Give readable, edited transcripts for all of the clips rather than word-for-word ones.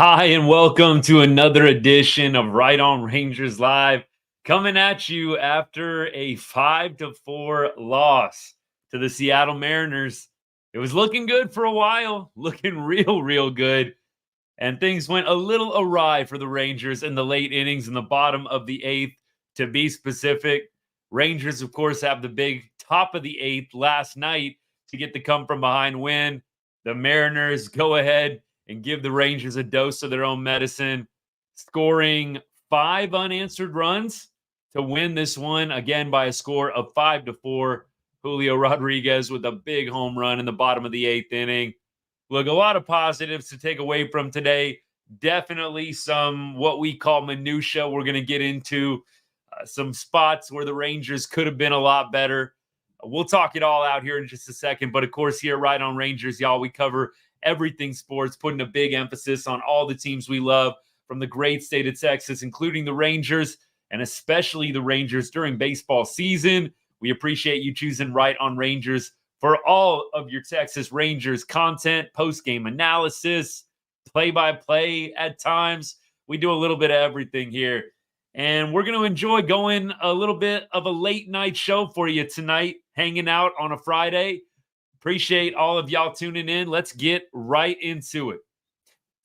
Hi, and welcome to another edition of Right on Rangers Live, coming at you after a 5-4 loss to the Seattle Mariners. It was looking good for a while, looking real good, and things went a little awry for the Rangers in the late innings in the bottom of the eighth. To be specific, Rangers, of course, have the big top of the eighth last night to get the come from behind win. The Mariners go ahead and give the Rangers a dose of their own medicine, scoring 5 unanswered runs to win this one again by a score of 5-4. Julio Rodriguez with a big home run in the bottom of the eighth inning. Look, a lot of positives to take away from today. Definitely some what we call minutia. We're going to get into some spots where the Rangers could have been a lot better. We'll talk it all out here in just a second. But of course, here right on Rangers, y'all, we cover everything sports, putting a big emphasis on all the teams we love from the great state of Texas, including the Rangers, and especially the Rangers during baseball season. We appreciate you choosing Right on Rangers for all of your Texas Rangers content, post-game analysis, play-by-play at times. We do a little bit of everything here. And we're going to enjoy going a little bit of a late night show for you tonight, hanging out on a Friday. Appreciate all of y'all tuning in. Let's get right into it.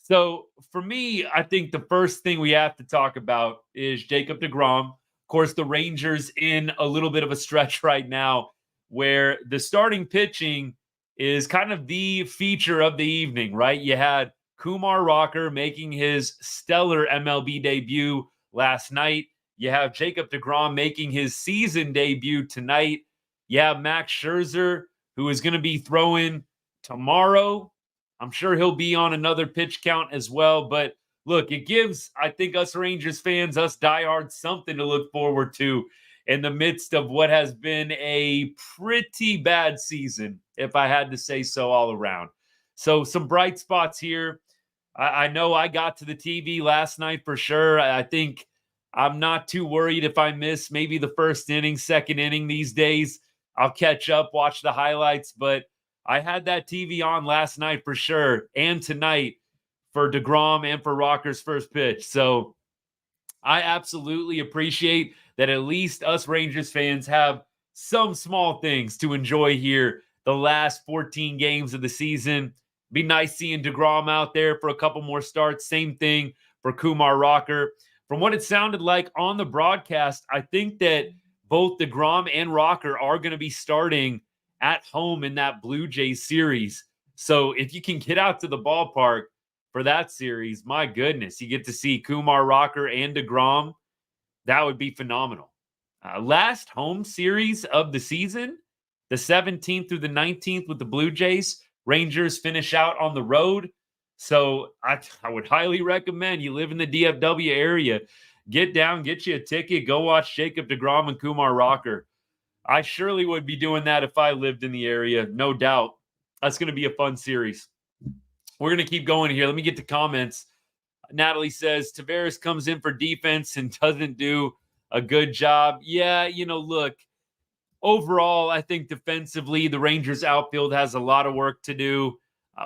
So for me, I think the first thing we have to talk about is Jacob deGrom. Of course, the Rangers in a little bit of a stretch right now where the starting pitching is kind of the feature of the evening, right? You had Kumar Rocker making his stellar MLB debut last night. You have Jacob deGrom making his season debut tonight. You have Max Scherzer, who is going to be throwing tomorrow. I'm sure he'll be on another pitch count as well. But look, it gives, I think, us Rangers fans, us diehards, something to look forward to in the midst of what has been a pretty bad season, if I had to say so, all around. So some bright spots here. I know I got to the TV last night for sure. I think I'm not too worried if I miss maybe the first inning, second inning these days. I'll catch up, watch the highlights, but I had that TV on last night for sure, and tonight for deGrom and for Rocker's first pitch. So I absolutely appreciate that at least us Rangers fans have some small things to enjoy here the last 14 games of the season. Be nice seeing deGrom out there for a couple more starts. Same thing for Kumar Rocker. From what it sounded like on the broadcast, I think that both deGrom and Rocker are going to be starting at home in that Blue Jays series. So if you can get out to the ballpark for that series, my goodness, you get to see Kumar Rocker and deGrom. That would be phenomenal. Last home series of the season, the 17th through the 19th with the Blue Jays. Rangers finish out on the road. So I would highly recommend you live in the DFW area. Get down, get you a ticket, go watch Jacob deGrom and Kumar Rocker. I surely would be doing that if I lived in the area, no doubt. That's going to be a fun series. We're going to keep going here. Let me get to comments. Natalie says, Tavares comes in for defense and doesn't do a good job. Yeah, look, overall, I think defensively, the Rangers outfield has a lot of work to do.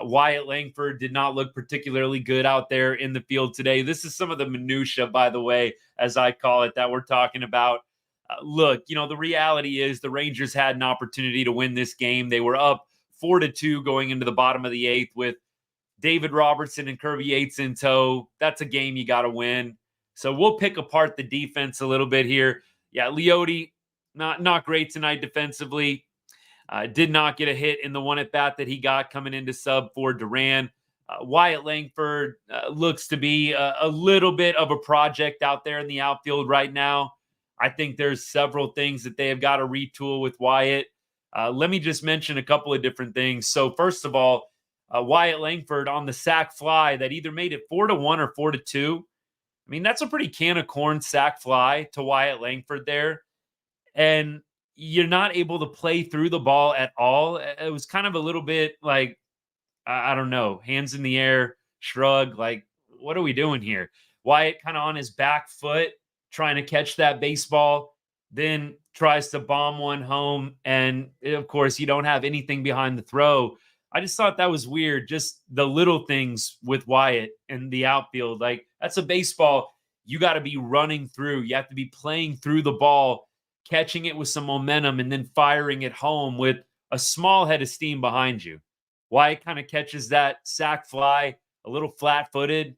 Wyatt Langford did not look particularly good out there in the field today. This is some of the minutia, by the way, as I call it, that we're talking about. Look, the reality is the Rangers had an opportunity to win this game. They were up 4-2 going into the bottom of the eighth with David Robertson and Kirby Yates in tow. That's a game you got to win. So we'll pick apart the defense a little bit here. Yeah, Leote, not great tonight defensively. Did not get a hit in the one at bat that he got coming into sub for Duran. Wyatt Langford looks to be a little bit of a project out there in the outfield right now. I think there's several things that they have got to retool with Wyatt. Let me just mention a couple of different things. So first of all, Wyatt Langford on the sac fly that either made it 4-1 or 4-2. I mean, that's a pretty can of corn sac fly to Wyatt Langford there. And you're not able to play through the ball at all. It was kind of a little bit like, I don't know, hands in the air, shrug, like, what are we doing here? Wyatt kind of on his back foot, trying to catch that baseball, then tries to bomb one home. And of course, you don't have anything behind the throw. I just thought that was weird. Just the little things with Wyatt and the outfield. Like, that's a baseball. You got to be running through. You have to be playing through the ball, catching it with some momentum, and then firing it home with a small head of steam behind you. Wyatt kind of catches that sac fly a little flat footed.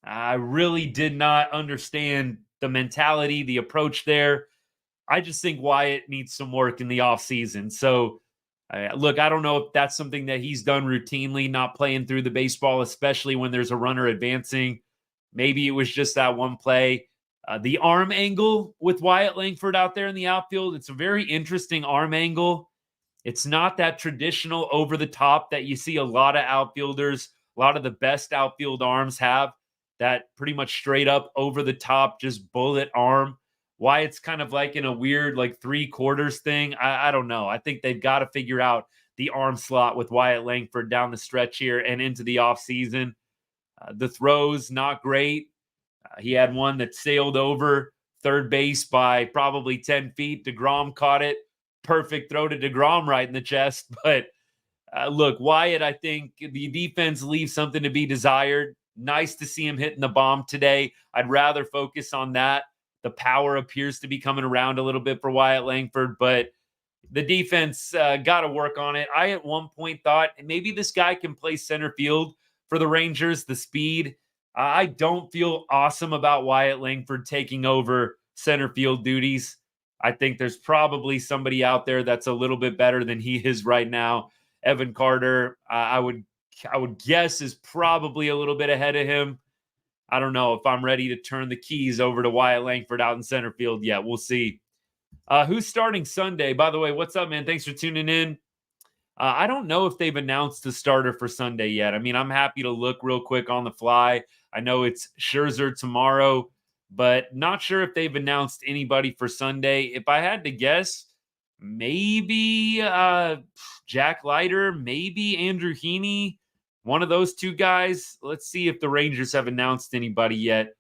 I really did not understand the mentality, the approach there. I just think Wyatt needs some work in the offseason. So, look, I don't know if that's something that he's done routinely, not playing through the baseball, especially when there's a runner advancing. Maybe it was just that one play. The arm angle with Wyatt Langford out there in the outfield, it's a very interesting arm angle. It's not that traditional over the top that you see a lot of outfielders, a lot of the best outfield arms have, that pretty much straight up over the top, just bullet arm. Why it's kind of like in a weird, like 3/4 thing, I don't know. I think they've got to figure out the arm slot with Wyatt Langford down the stretch here and into the offseason. The throws, not great. He had one that sailed over third base by probably 10 feet. deGrom caught it. Perfect throw to deGrom right in the chest. But look, Wyatt, I think the defense leaves something to be desired. Nice to see him hitting the bomb today. I'd rather focus on that. The power appears to be coming around a little bit for Wyatt Langford, but the defense got to work on it. I at one point thought maybe this guy can play center field for the Rangers, the speed. I don't feel awesome about Wyatt Langford taking over center field duties. I think there's probably somebody out there that's a little bit better than he is right now. Evan Carter, I would guess, is probably a little bit ahead of him. I don't know if I'm ready to turn the keys over to Wyatt Langford out in center field yet. We'll see. Who's starting Sunday? By the way, what's up, man? Thanks for tuning in. I don't know if they've announced the starter for Sunday yet. I mean, I'm happy to look real quick on the fly. I know it's Scherzer tomorrow, but not sure if they've announced anybody for Sunday. If I had to guess, maybe Jack Leiter, maybe Andrew Heaney, one of those two guys. Let's see if the Rangers have announced anybody yet.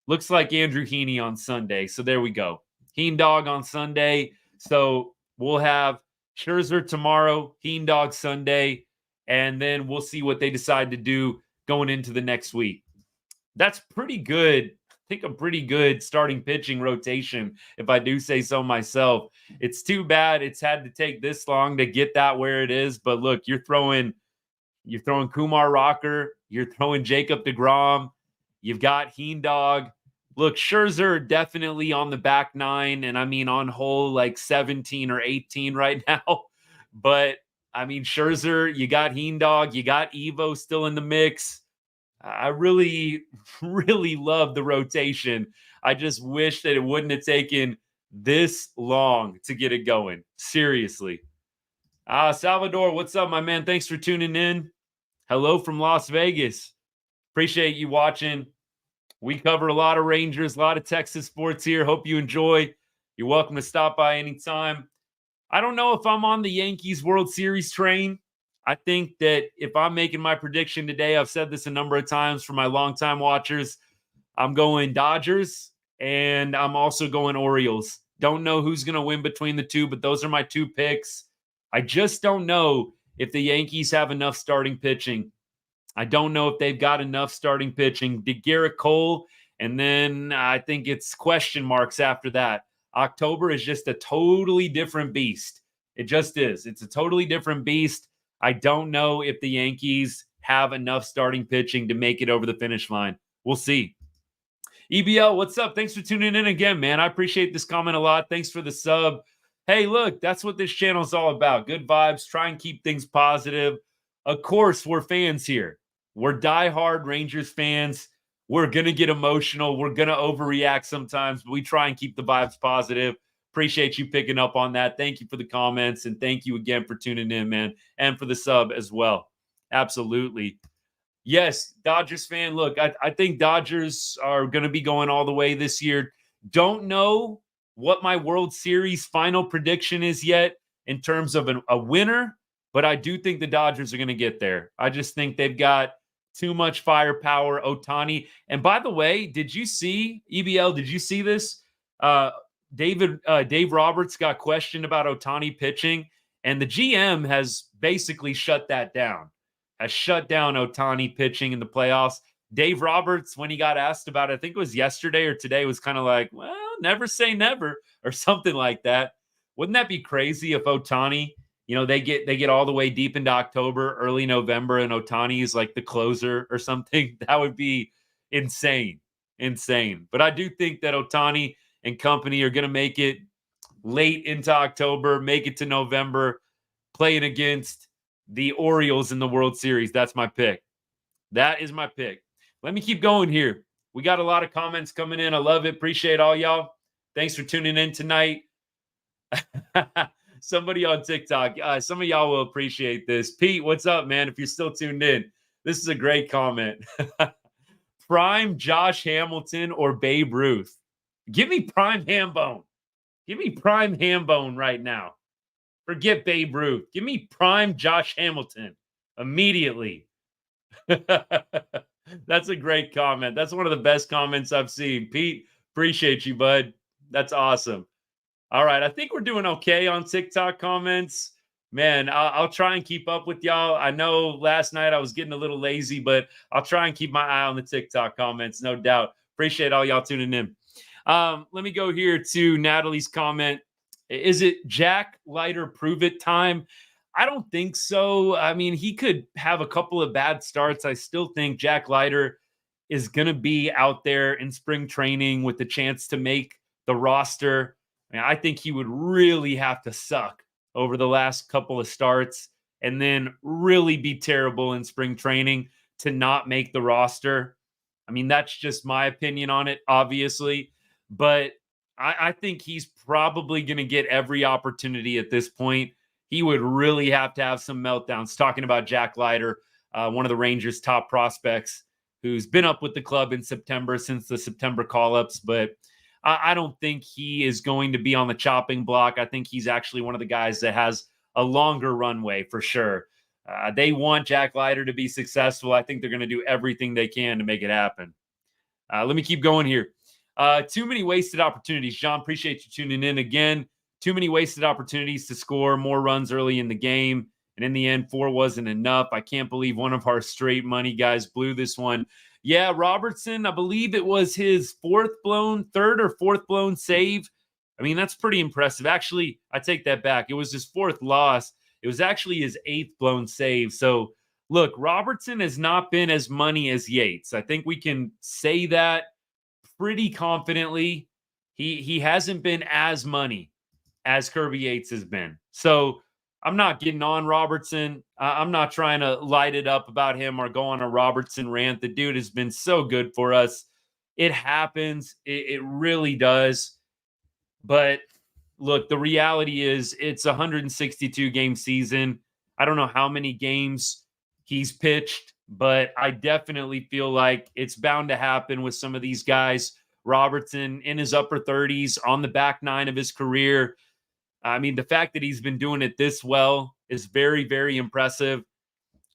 Looks like Andrew Heaney on Sunday. So there we go. Heen Dog on Sunday. So we'll have Scherzer tomorrow, Heen Dog Sunday, and then we'll see what they decide to do going into the next week. That's pretty good. I think a pretty good starting pitching rotation, if I do say so myself. It's too bad it's had to take this long to get that where it is. But look, you're throwing Kumar Rocker, you're throwing Jacob deGrom, you've got Heen Dog. Look, Scherzer definitely on the back nine, and I mean on hole like 17 or 18 right now. But I mean, Scherzer, you got Heen Dog, you got Evo still in the mix. I really, really love the rotation. I just wish that it wouldn't have taken this long to get it going. Seriously. Salvador, what's up, my man? Thanks for tuning in. Hello from Las Vegas. Appreciate you watching. We cover a lot of Rangers, a lot of Texas sports here. Hope you enjoy. You're welcome to stop by anytime. I don't know if I'm on the Yankees World Series train. I think that if I'm making my prediction today, I've said this a number of times for my longtime watchers, I'm going Dodgers and I'm also going Orioles. Don't know who's going to win between the two, but those are my two picks. I just don't know if the Yankees have enough starting pitching. I don't know if they've got enough starting pitching. Did Garrett Cole, and then I think it's question marks after that. October is just a totally different beast. It just is. It's a totally different beast. I don't know if the Yankees have enough starting pitching to make it over the finish line. We'll see. EBL, what's up? Thanks for tuning in again, man. I appreciate this comment a lot. Thanks for the sub. Hey, look, that's what this channel is all about. Good vibes. Try and keep things positive. Of course, we're fans here. We're diehard Rangers fans. We're going to get emotional. We're going to overreact sometimes, but we try and keep the vibes positive. Appreciate you picking up on that. Thank you for the comments, and thank you again for tuning in, man, and for the sub as well. Absolutely. Yes, Dodgers fan. Look, I think Dodgers are going to be going all the way this year. Don't know what my World Series final prediction is yet in terms of a winner, but I do think the Dodgers are going to get there. I just think they've got too much firepower. Ohtani. And by the way, did you see, EBL, did you see this? Dave Roberts got questioned about Ohtani pitching, And the GM has basically shut that down, has shut down Ohtani pitching in the playoffs. Dave Roberts, when he got asked about it, I think it was yesterday or today, was kind of like, well, never say never or something like that. Wouldn't that be crazy if Ohtani, they get all the way deep into October, early November, and Ohtani is like the closer or something? That would be insane. Insane. But I do think that Ohtani and company are going to make it late into October, make it to November, playing against the Orioles in the World Series. That's my pick. That is my pick. Let me keep going here. We got a lot of comments coming in. I love it. Appreciate all y'all. Thanks for tuning in tonight. Somebody on TikTok, some of y'all will appreciate this. Pete, what's up, man? If you're still tuned in, this is a great comment. Prime Josh Hamilton or Babe Ruth? Give me prime Hambone. Give me prime Hambone right now. Forget Babe Ruth. Give me prime Josh Hamilton immediately. That's a great comment. That's one of the best comments I've seen. Pete, appreciate you, bud. That's awesome. All right. I think we're doing okay on TikTok comments. Man, I'll try and keep up with y'all. I know last night I was getting a little lazy, but I'll try and keep my eye on the TikTok comments, no doubt. Appreciate all y'all tuning in. Let me go here to Natalie's comment. Is it Jack Leiter prove it time? I don't think so. I mean, he could have a couple of bad starts. I still think Jack Leiter is going to be out there in spring training with the chance to make the roster. I mean, I think he would really have to suck over the last couple of starts and then really be terrible in spring training to not make the roster. I mean, that's just my opinion on it, obviously. But I think he's probably going to get every opportunity at this point. He would really have to have some meltdowns. Talking about Jack Leiter, one of the Rangers' top prospects, who's been up with the club in September since the September call-ups. But I don't think he is going to be on the chopping block. I think he's actually one of the guys that has a longer runway for sure. They want Jack Leiter to be successful. I think they're going to do everything they can to make it happen. Let me keep going here. Too many wasted opportunities. John, appreciate you tuning in again. Too many wasted opportunities to score more runs early in the game. And in the end, 4 wasn't enough. I can't believe one of our straight money guys blew this one. Yeah, Robertson, I believe it was his third or fourth blown save. I mean, that's pretty impressive. Actually, I take that back. It was his 4th loss. It was actually his 8th blown save. So, look, Robertson has not been as money as Yates. I think we can say that pretty confidently. He hasn't been as money as Kirby Yates has been. So I'm not getting on Robertson. I'm not trying to light it up about him or go on a Robertson rant. The dude has been so good for us. It happens. It really does. But look, the reality is it's a 162 game season. I don't know how many games he's pitched, but I definitely feel like it's bound to happen with some of these guys. Robertson in his upper 30s, on the back 9 of his career. I mean, the fact that he's been doing it this well is very, very impressive.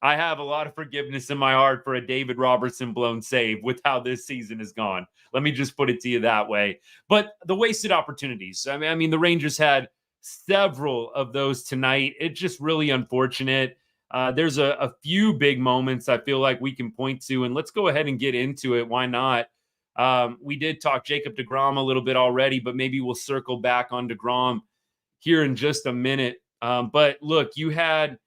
I have a lot of forgiveness in my heart for a David Robertson blown save with how this season has gone. Let me just put it to you that way. But the wasted opportunities. I mean, the Rangers had several of those tonight. It's just really unfortunate. There's a few big moments I feel like we can point to, and let's go ahead and get into it. Why not? We did talk Jacob deGrom a little bit already, but maybe we'll circle back on deGrom here in just a minute. But look, you had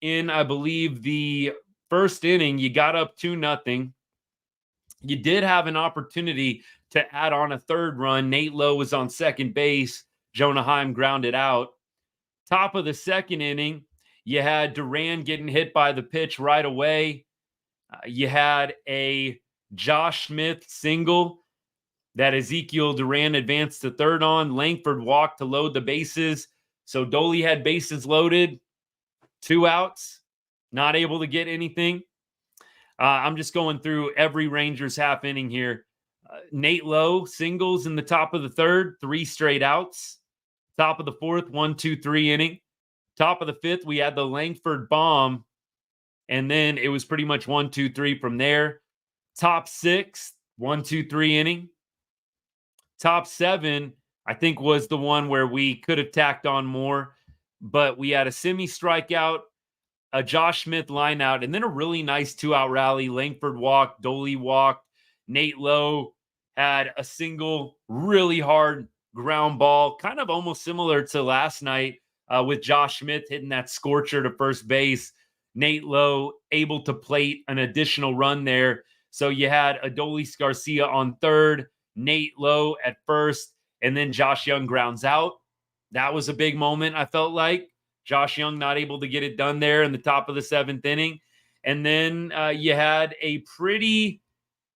in, I believe, the first inning, you got up 2-0. You did have an opportunity to add on a 3rd run. Nate Lowe was on second base. Jonah Heim grounded out. Top of the 2nd inning, you had Duran getting hit by the pitch right away. You had a Josh Smith single that Ezekiel Duran advanced to 3rd on. Langford walked to load the bases. So Dolly had bases loaded, 2 outs, not able to get anything. I'm just going through every Rangers half inning here. Nate Lowe singles in the top of the 3rd, 3 straight outs. Top of the 4th, 1-2-3 inning. Top of the 5th, we had the Langford bomb. And then it was pretty much 1-2-3 from there. Top 6, 1-2-3 inning. Top 7, I think, was the one where we could have tacked on more. but we had a Simi strikeout, a Josh Smith line out, and then a really nice 2-out rally. Langford walked, Doley walked, Nate Lowe had a single, really hard ground ball, kind of almost similar to last night with Josh Smith hitting that scorcher to first base. Nate Lowe able to plate an additional run there. So you had Adolis Garcia on third, Nate Lowe at first, and then Josh Young grounds out. That was a big moment, I felt like. Josh Young not able to get it done there in the top of the seventh inning. And then you had a pretty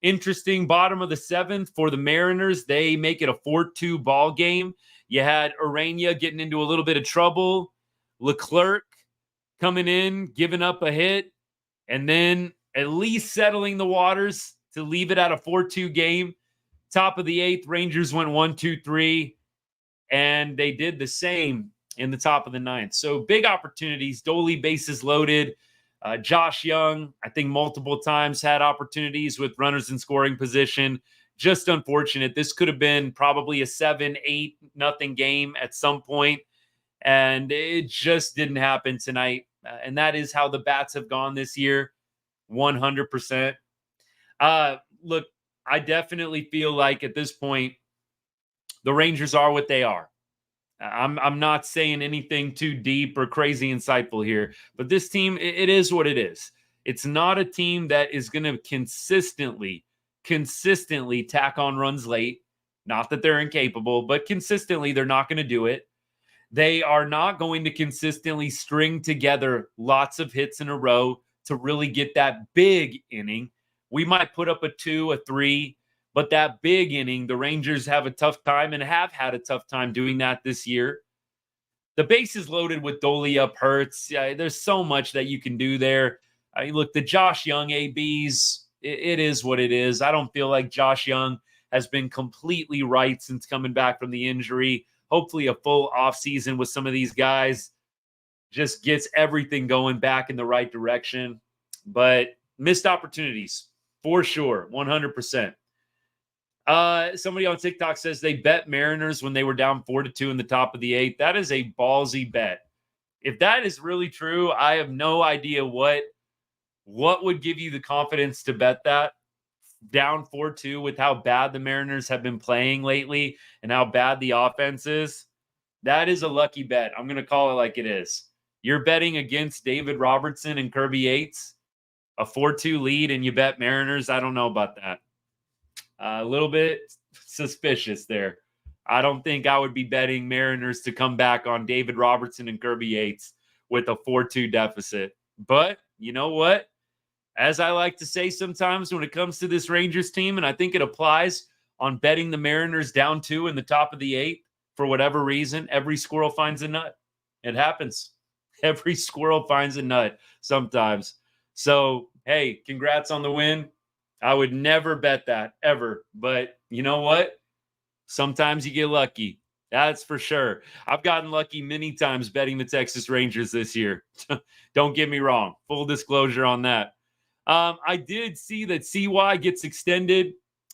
interesting bottom of the seventh for the Mariners. They make it a 4-2 ball game. You had Urania getting into a little bit of trouble. Leclerc coming in, giving up a hit, and then at least settling the waters to leave it at a 4-2 game. Top of the eighth, Rangers went 1-2-3, and they did the same in the top of the ninth. So big opportunities. Doley bases loaded. Josh Young, I think multiple times had opportunities with runners in scoring position. Just unfortunate. This could have been probably a 7-8 nothing game at some point, and it just didn't happen tonight. And that is how the bats have gone this year, 100%. Look, I definitely feel like at this point, the Rangers are what they are. I'm not saying anything too deep or crazy insightful here, but this team, it is what it is. It's not a team that is going to consistently tack on runs late. Not that they're incapable, but consistently, they're not going to do it. They are not going to consistently string together lots of hits in a row to really get that big inning. We might put up a 2, a 3, but that big inning, the Rangers have a tough time and have had a tough time doing that this year. The bases loaded with Doley up hurts. There's so much that you can do there. I mean, look, the Josh Young ABs, it is what it is. I don't feel like Josh Young has been completely right since coming back from the injury. Hopefully a full offseason with some of these guys just gets everything going back in the right direction. But missed opportunities, for sure, 100%. Somebody on TikTok says they bet Mariners when they were down 4-2 in the top of the eighth. That is a ballsy bet. If that is really true, I have no idea what would give you the confidence to bet that. Down 4-2 with how bad the Mariners have been playing lately and how bad the offense is. That is a lucky bet. I'm going to call it like it is. You're betting against David Robertson and Kirby Yates, a 4-2 lead, and you bet Mariners. I don't know about that. A little bit suspicious there. I don't think I would be betting Mariners to come back on David Robertson and Kirby Yates with a 4-2 deficit. But you know what? As I like to say sometimes when it comes to this Rangers team, and I think it applies on betting the Mariners down 2 in the top of the eighth, for whatever reason, every squirrel finds a nut. It happens. Every squirrel finds a nut sometimes. So, hey, congrats on the win. I would never bet that, ever. But you know what? Sometimes you get lucky. That's for sure. I've gotten lucky many times betting the Texas Rangers this year. Don't get me wrong. Full disclosure on that. I did see that CY gets extended.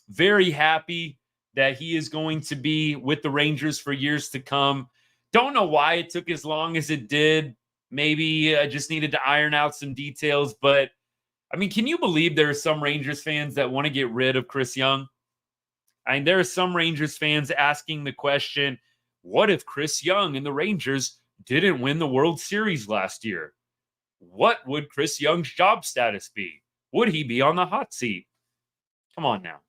Very happy that he is going to be with the Rangers for years to come. Don't know why it took as long as it did. Maybe I just needed to iron out some details. But, I mean, can you believe there are some Rangers fans that want to get rid of Chris Young? I mean, there are some Rangers fans asking the question, what if Chris Young and the Rangers didn't win the World Series last year? What would Chris Young's job status be? Would he be on the hot seat? Come on now.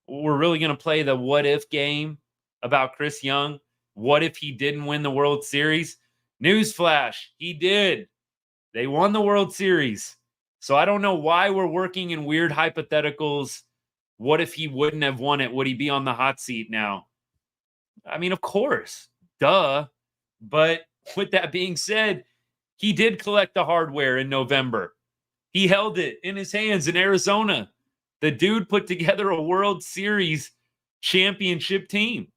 We're really going to play the what if game about Chris Young? What if he didn't win the World Series? Newsflash, he did. They won the World Series. So I don't know why we're working in weird hypotheticals. What if he wouldn't have won it? Would he be on the hot seat now? I mean, of course. Duh. But with that being said, he did collect the hardware in November. He held it in his hands in Arizona. The dude put together a World Series championship team.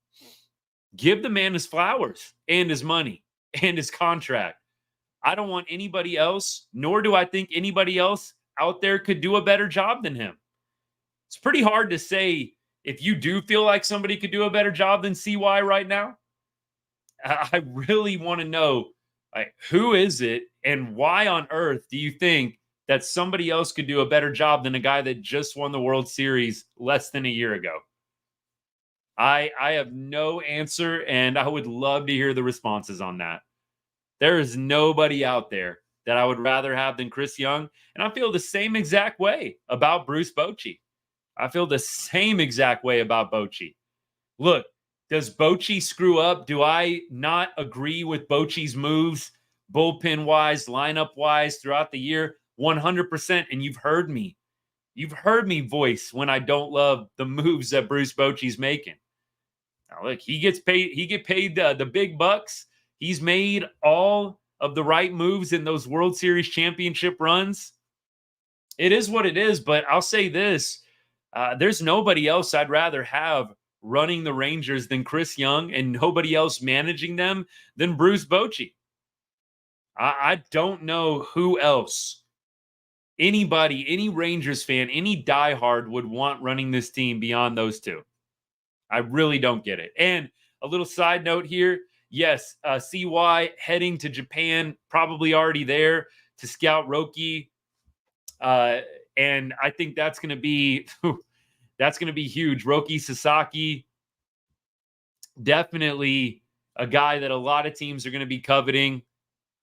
Give the man his flowers and his money and his contract. I don't want anybody else, nor do I think anybody else out there could do a better job than him. It's pretty hard to say if you do feel like somebody could do a better job than CY right now. I really want to know Like, who is it, and why on earth do you think that somebody else could do a better job than a guy that just won the World Series less than a year ago? I have no answer, and I would love to hear the responses on that. There is nobody out there that I would rather have than Chris Young, and I feel the same exact way about Bruce Bochy. I feel the same exact way about Bochy. Look, does Bochy screw up? Do I not agree with Bochy's moves, bullpen wise, lineup wise, throughout the year? 100%. And you've heard me. You've heard me voice when I don't love the moves that Bruce Bochy's making. Now, look, he gets paid. He get paid the big bucks. He's made all of the right moves in those World Series championship runs. It is what it is. But I'll say this: there's nobody else I'd rather have running the Rangers than Chris Young, and nobody else managing them than Bruce Bochy. I don't know who else, anybody, any Rangers fan, any diehard would want running this team beyond those two. I really don't get it. And a little side note here. Yes, CY heading to Japan, probably already there to scout Roki. And I think that's going to be huge. Roki Sasaki, definitely a guy that a lot of teams are going to be coveting.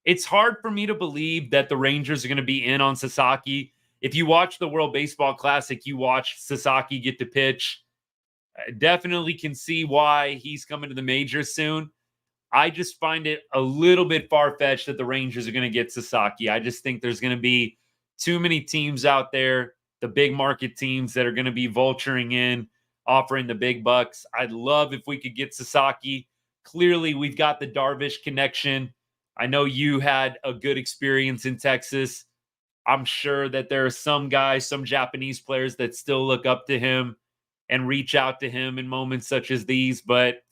It's hard for me to believe that the Rangers are going to be in on Sasaki. If you watch the World Baseball Classic, you watch Sasaki get to pitch. I definitely can see why he's coming to the majors soon. I just find it a little bit far-fetched that the Rangers are going to get Sasaki. I just think there's going to be too many teams out there, the big market teams that are going to be vulturing in, offering the big bucks. I'd love if we could get Sasaki. Clearly, we've got the Darvish connection. I know you had a good experience in Texas. I'm sure that there are some guys, some Japanese players that still look up to him and reach out to him in moments such as these. But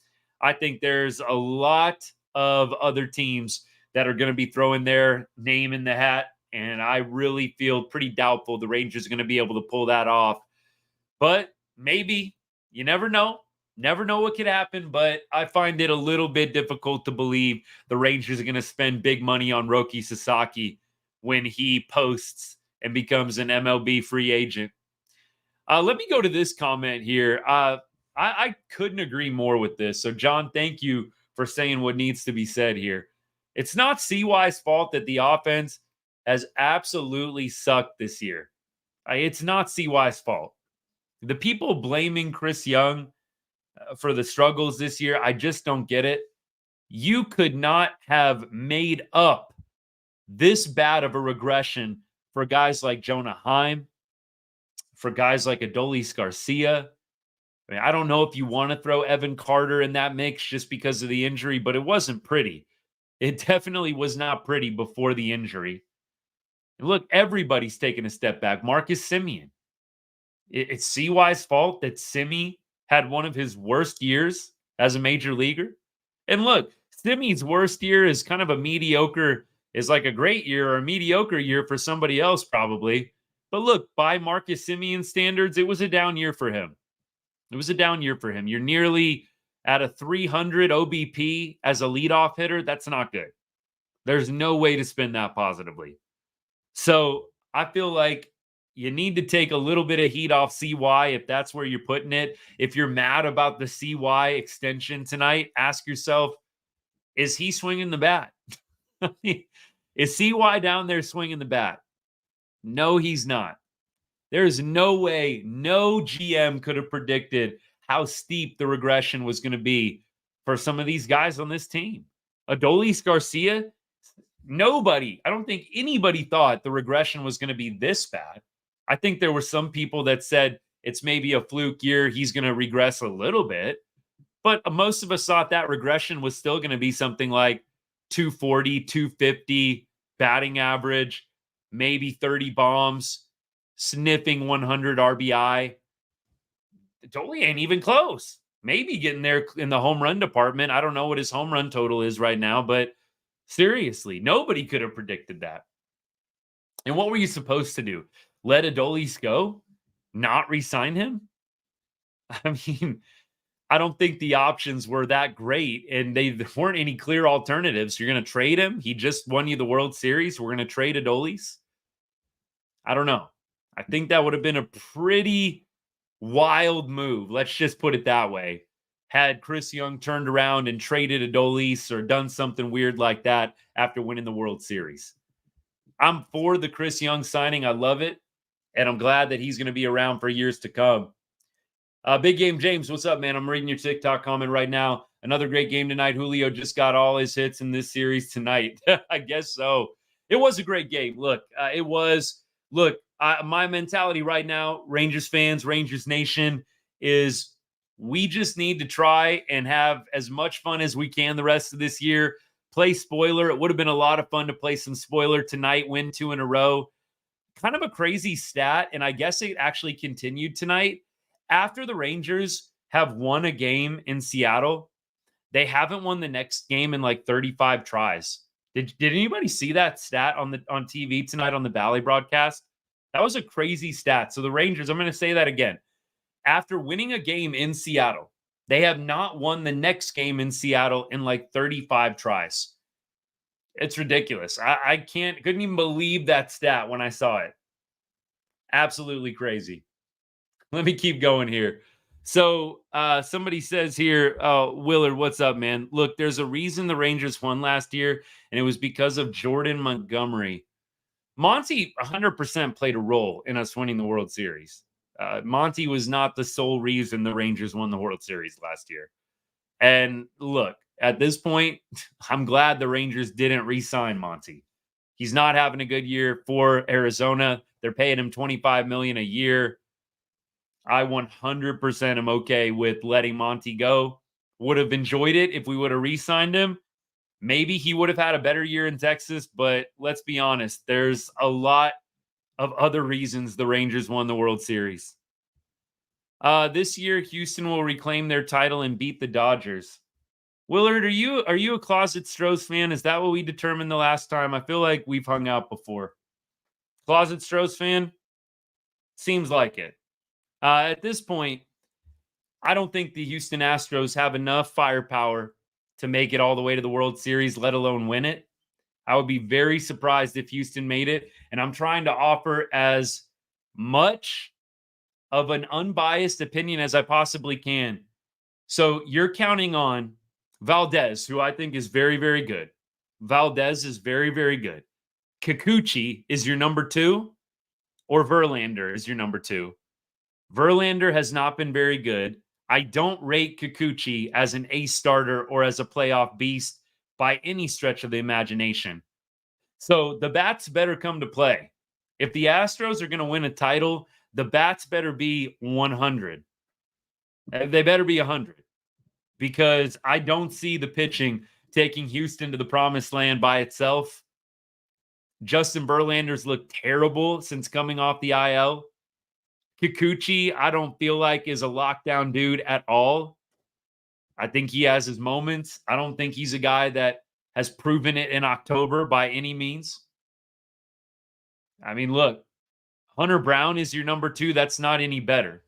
I think there's a lot of other teams that are going to be throwing their name in the hat. And I really feel pretty doubtful the Rangers are going to be able to pull that off. But maybe, you never know. Never know what could happen, but I find it a little bit difficult to believe the Rangers are going to spend big money on Roki Sasaki when he posts and becomes an MLB free agent. Let me go to this comment here. I couldn't agree more with this. So, John, thank you for saying what needs to be said here. It's not CY's fault that the offense has absolutely sucked this year. It's not CY's fault. The people blaming Chris Young for the struggles this year, I just don't get it. You could not have made up this bad of a regression for guys like Jonah Heim, for guys like Adolis Garcia. I mean, I don't know if you want to throw Evan Carter in that mix just because of the injury, but it wasn't pretty. It definitely was not pretty before the injury. And look, everybody's taking a step back. Marcus Semien. It's CY's fault that Semien had one of his worst years as a major leaguer. And look, Semien's worst year is kind of a mediocre, is like a great year or a mediocre year for somebody else probably. But look, by Marcus Semien standards, it was a down year for him. It was a down year for him. You're nearly at a 300 OBP as a leadoff hitter. That's not good. There's no way to spin that positively. So I feel like you need to take a little bit of heat off CY if that's where you're putting it. If you're mad about the CY extension tonight, ask yourself, is he swinging the bat? Is CY down there swinging the bat? No, he's not. There's no way, no GM could have predicted how steep the regression was going to be for some of these guys on this team. Adolis Garcia, nobody, I don't think anybody thought the regression was going to be this bad. I think there were some people that said it's maybe a fluke year. He's going to regress a little bit. But most of us thought that regression was still going to be something like 240, 250 batting average, maybe 30 bombs, sniffing 100 RBI. Totally ain't even close. Maybe getting there in the home run department. I don't know what his home run total is right now, but seriously, nobody could have predicted that. And what were you supposed to do? Let Adolis go? Not re-sign him? I mean, I don't think the options were that great, and there weren't any clear alternatives. You're going to trade him. He just won you the World Series. We're going to trade Adolis. I don't know. I think that would have been a pretty wild move. Let's just put it that way. Had Chris Young turned around and traded Adolis or done something weird like that after winning the World Series. I'm for the Chris Young signing. I love it. And I'm glad that he's going to be around for years to come. Big Game James, what's up, man? I'm reading your TikTok comment right now. Another great game tonight. Julio just got all his hits in this series tonight. I guess so. It was a great game. Look, it was. Look, my mentality right now, Rangers fans, Rangers Nation, is we just need to try and have as much fun as we can the rest of this year. Play spoiler. It would have been a lot of fun to play some spoiler tonight, win 2 in a row. Kind of a crazy stat, and I guess it actually continued tonight. After the Rangers have won a game in Seattle, they haven't won the next game in like 35 tries. Did anybody see that stat on TV tonight on the Valley broadcast? That was a crazy stat. So the Rangers, I'm going to say that again. After winning a game in Seattle, they have not won the next game in Seattle in like 35 tries. It's ridiculous. I couldn't even believe that stat when I saw it. Absolutely crazy. Let me keep going here. So somebody says here, Willard, what's up, man? Look, there's a reason the Rangers won last year, and it was because of Jordan Montgomery. Monty 100% played a role in us winning the World Series. Monty was not the sole reason the Rangers won the World Series last year. And look, at this point, I'm glad the Rangers didn't re-sign Monty. He's not having a good year for Arizona. They're paying him $25 million a year. I 100% am okay with letting Monty go. Would have enjoyed it if we would have re-signed him. Maybe he would have had a better year in Texas, but let's be honest, there's a lot of other reasons the Rangers won the World Series. This year, Houston will reclaim their title and beat the Dodgers. Willard, are you a closet Stros fan? Is that what we determined the last time? I feel like we've hung out before. Closet Stros fan? Seems like it. At this point, I don't think the Houston Astros have enough firepower to make it all the way to the World Series, let alone win it. I would be very surprised if Houston made it. And I'm trying to offer as much of an unbiased opinion as I possibly can. So you're counting on Valdez, who I think is very, very good. Valdez is very, very good. Kikuchi is your number 2, or Verlander is your number 2. Verlander has not been very good. I don't rate Kikuchi as an ace starter or as a playoff beast by any stretch of the imagination. So the bats better come to play. If the Astros are going to win a title, the bats better be 100. They better be 100, because I don't see the pitching taking Houston to the promised land by itself. Justin Verlander's looked terrible since coming off the IL. Kikuchi, I don't feel like is a lockdown dude at all. I think he has his moments. I don't think he's a guy that has proven it in October by any means. I mean, look, Hunter Brown is your number 2. That's not any better.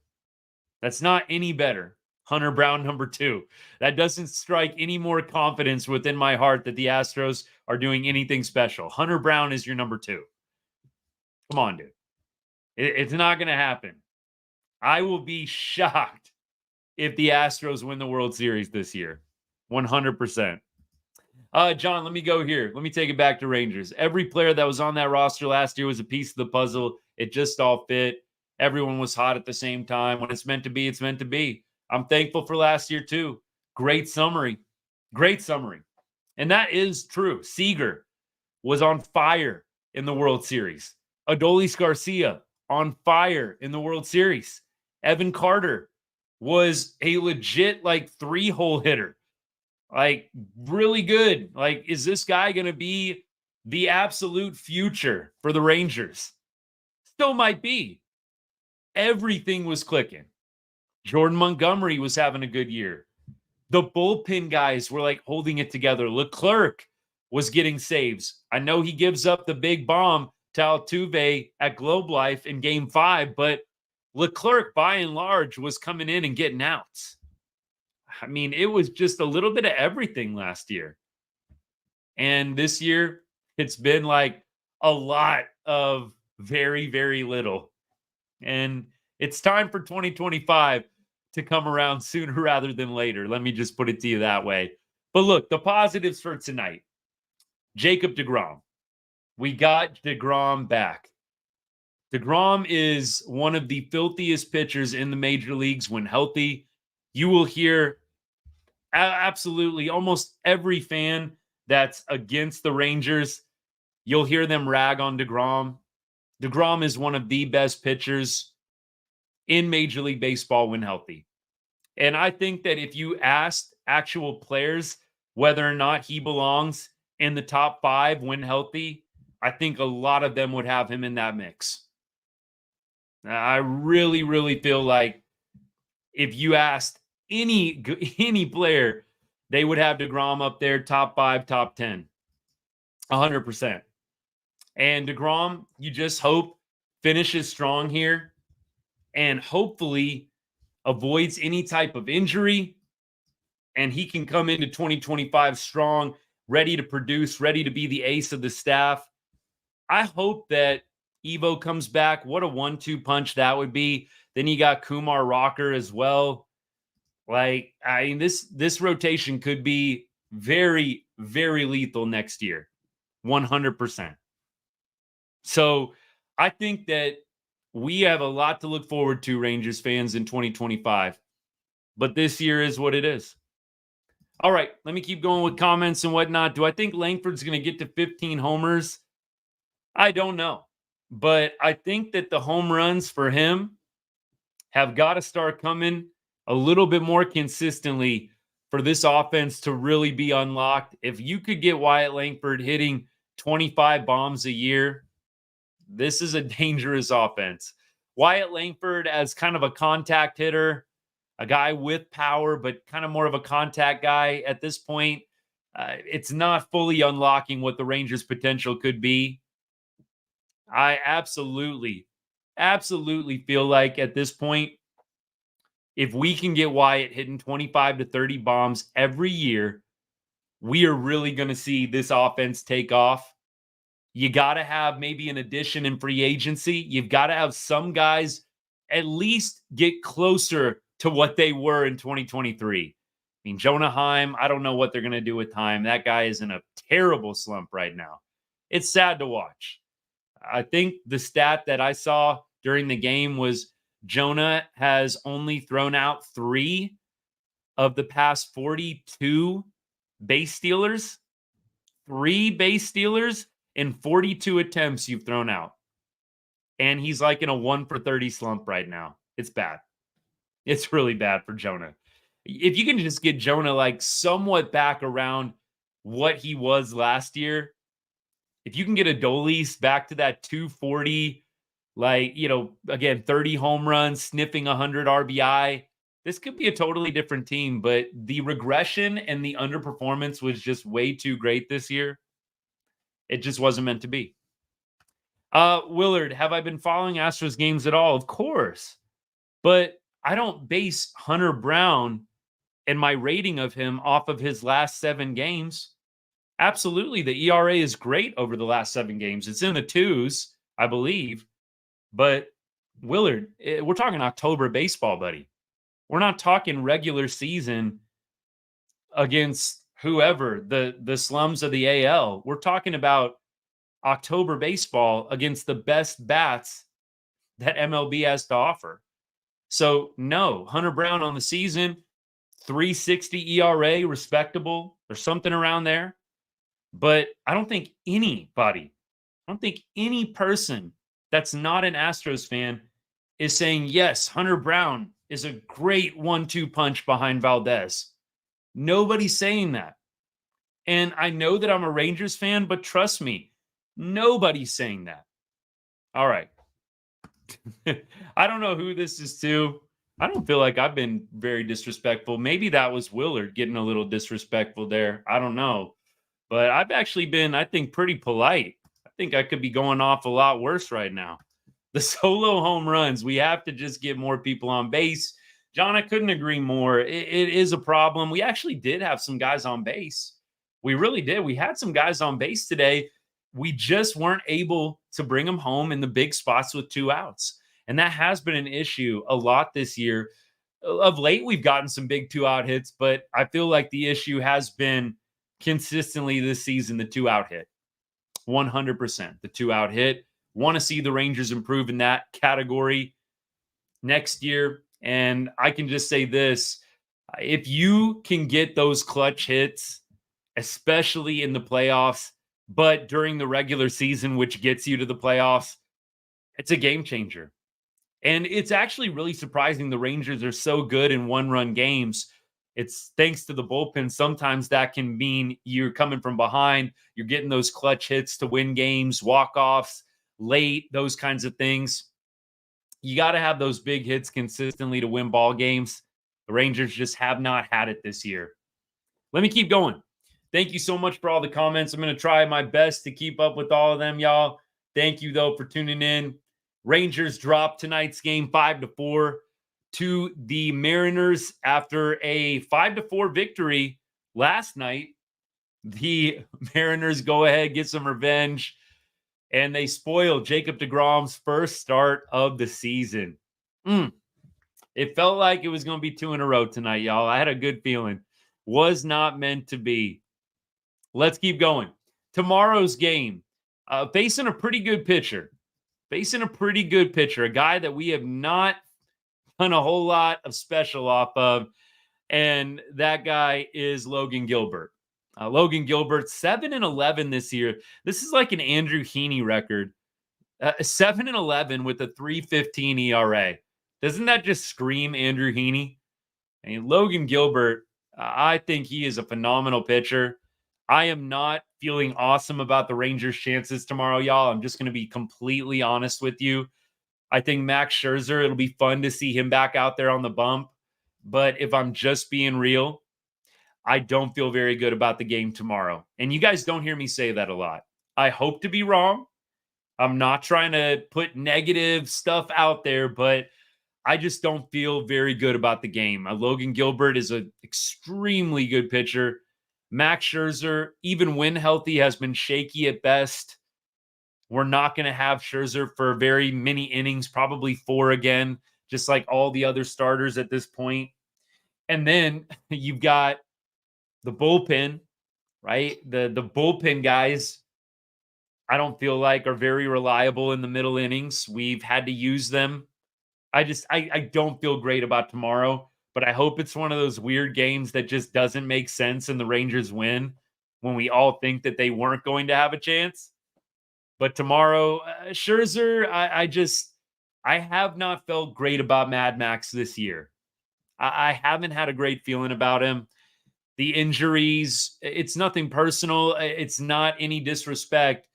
That's not any better. Hunter Brown, number 2. That doesn't strike any more confidence within my heart that the Astros are doing anything special. Hunter Brown is your number 2. Come on, dude. It's not going to happen. I will be shocked if the Astros win the World Series this year. 100%. John, let me go here. Let me take it back to Rangers. Every player that was on that roster last year was a piece of the puzzle. It just all fit. Everyone was hot at the same time. When it's meant to be, it's meant to be. I'm thankful for last year, too. Great summary. Great summary. And that is true. Seager was on fire in the World Series. Adolis Garcia on fire in the World Series. Evan Carter was a legit like 3-hole hitter. Like really good. Like, is this guy going to be the absolute future for the Rangers? Still might be. Everything was clicking. Jordan Montgomery was having a good year. The bullpen guys were like holding it together. Leclerc was getting saves. I know he gives up the big bomb to Altuve at Globe Life in Game 5, but Leclerc, by and large, was coming in and getting outs. I mean, it was just a little bit of everything last year. And this year, it's been like a lot of very, very little. And it's time for 2025 to come around sooner rather than later. Let me just put it to you that way. But look, the positives for tonight: Jacob deGrom. We got deGrom back. deGrom is one of the filthiest pitchers in the major leagues when healthy. You will hear absolutely almost every fan that's against the Rangers, you'll hear them rag on deGrom. deGrom is one of the best pitchers in Major League Baseball when healthy. And I think that if you asked actual players whether or not he belongs in the top 5 when healthy, I think a lot of them would have him in that mix. I really, really feel like if you asked any player, they would have deGrom up there, top 5, top 10, 100%. And deGrom, you just hope finishes strong here and hopefully avoids any type of injury, and he can come into 2025 strong, ready to produce, ready to be the ace of the staff. I hope that Evo comes back. What a 1-2 punch that would be. Then you got Kumar Rocker as well. Like, I mean, this rotation could be very, very lethal next year. 100%. So I think that we have a lot to look forward to, Rangers fans, in 2025. But this year is what it is. All right, let me keep going with comments and whatnot. Do I think Langford's going to get to 15 homers? I don't know. But I think that the home runs for him have got to start coming a little bit more consistently for this offense to really be unlocked. If you could get Wyatt Langford hitting 25 bombs a year, this is a dangerous offense. Wyatt Langford as kind of a contact hitter, a guy with power, but kind of more of a contact guy at this point. It's not fully unlocking what the Rangers' potential could be. I absolutely feel like at this point, if we can get Wyatt hitting 25 to 30 bombs every year, we are really going to see this offense take off. You got to have maybe an addition in free agency. You've got to have some guys at least get closer to what they were in 2023. I mean, Jonah Heim, I don't know what they're going to do with Heim. That guy is in a terrible slump right now. It's sad to watch. I think the stat that I saw during the game was Jonah has only thrown out 3 of the past 42 base stealers. 3 base stealers in 42 attempts you've thrown out. And he's like in a 1 for 30 slump right now. It's bad. It's really bad for Jonah. If you can just get Jonah like somewhat back around what he was last year, if you can get Adolis back to that 240, like, you know, again, 30 home runs, sniffing 100 RBI, this could be a totally different team. But the regression and the underperformance was just way too great this year. It just wasn't meant to be. Willard, have I been following Astros games at all? Of course. But I don't base Hunter Brown and my rating of him off of his last 7 games. Absolutely, the ERA is great over the last 7 games. It's in the 2s, I believe. But Willard, we're talking October baseball, buddy. We're not talking regular season against whoever, the slums of the AL. We're talking about October baseball against the best bats that MLB has to offer. So, no, Hunter Brown on the season, 3.60 ERA, respectable, or something around there. But I don't think any person that's not an Astros fan is saying, yes, Hunter Brown is a great 1-2 punch behind Valdez. Nobody's saying that. And I know that I'm a Rangers fan, but trust me, nobody's saying that. All right. I don't know who this is to. I don't feel like I've been very disrespectful. Maybe that was Willard getting a little disrespectful there. I don't know. But I've actually been, I think, pretty polite. I think I could be going off a lot worse right now. The solo home runs, we have to just get more people on base. John, I couldn't agree more. It is a problem. We actually did have some guys on base. We really did. We had some guys on base today. We just weren't able to bring them home in the big spots with 2 outs. And that has been an issue a lot this year. Of late, we've gotten some big 2-out hits, but I feel like the issue has been consistently this season the 2-out hit. 100%. The 2-out hit. Want to see the Rangers improve in that category next year. And I can just say this, if you can get those clutch hits, especially in the playoffs, but during the regular season, which gets you to the playoffs, it's a game changer. And it's actually really surprising the Rangers are so good in one-run games. It's thanks to the bullpen. Sometimes that can mean you're coming from behind, you're getting those clutch hits to win games, walk-offs, late, those kinds of things. You got to have those big hits consistently to win ball games. The Rangers just have not had it this year. Let me keep going. Thank you so much for all the comments. I'm going to try my best to keep up with all of them, y'all. Thank you, though, for tuning in. Rangers dropped tonight's game 5-4 to the Mariners after a 5-4 victory last night. The Mariners go ahead, get some revenge, and they spoiled Jacob deGrom's first start of the season. It felt like it was going to be 2 in a row tonight, y'all. I had a good feeling. Was not meant to be. Let's keep going. Tomorrow's game, facing a pretty good pitcher. A guy that we have not done a whole lot of special off of, and that guy is Logan Gilbert. Logan Gilbert, 7-11 this year. This is like an Andrew Heaney record. 7-11 with a 3.15 ERA. Doesn't that just scream Andrew Heaney? I mean, Logan Gilbert, I think he is a phenomenal pitcher. I am not feeling awesome about the Rangers' chances tomorrow, y'all. I'm just going to be completely honest with you. I think Max Scherzer, it'll be fun to see him back out there on the bump. But if I'm just being real, I don't feel very good about the game tomorrow. And you guys don't hear me say that a lot. I hope to be wrong. I'm not trying to put negative stuff out there, but I just don't feel very good about the game. Logan Gilbert is an extremely good pitcher. Max Scherzer, even when healthy, has been shaky at best. We're not going to have Scherzer for very many innings, probably 4 again, just like all the other starters at this point. And then you've got the bullpen, right? The bullpen guys, I don't feel like are very reliable in the middle innings. We've had to use them. I don't feel great about tomorrow, but I hope it's one of those weird games that just doesn't make sense and the Rangers win when we all think that they weren't going to have a chance. But tomorrow, Scherzer, I have not felt great about Mad Max this year. I haven't had a great feeling about him. The injuries, it's nothing personal. It's not any disrespect.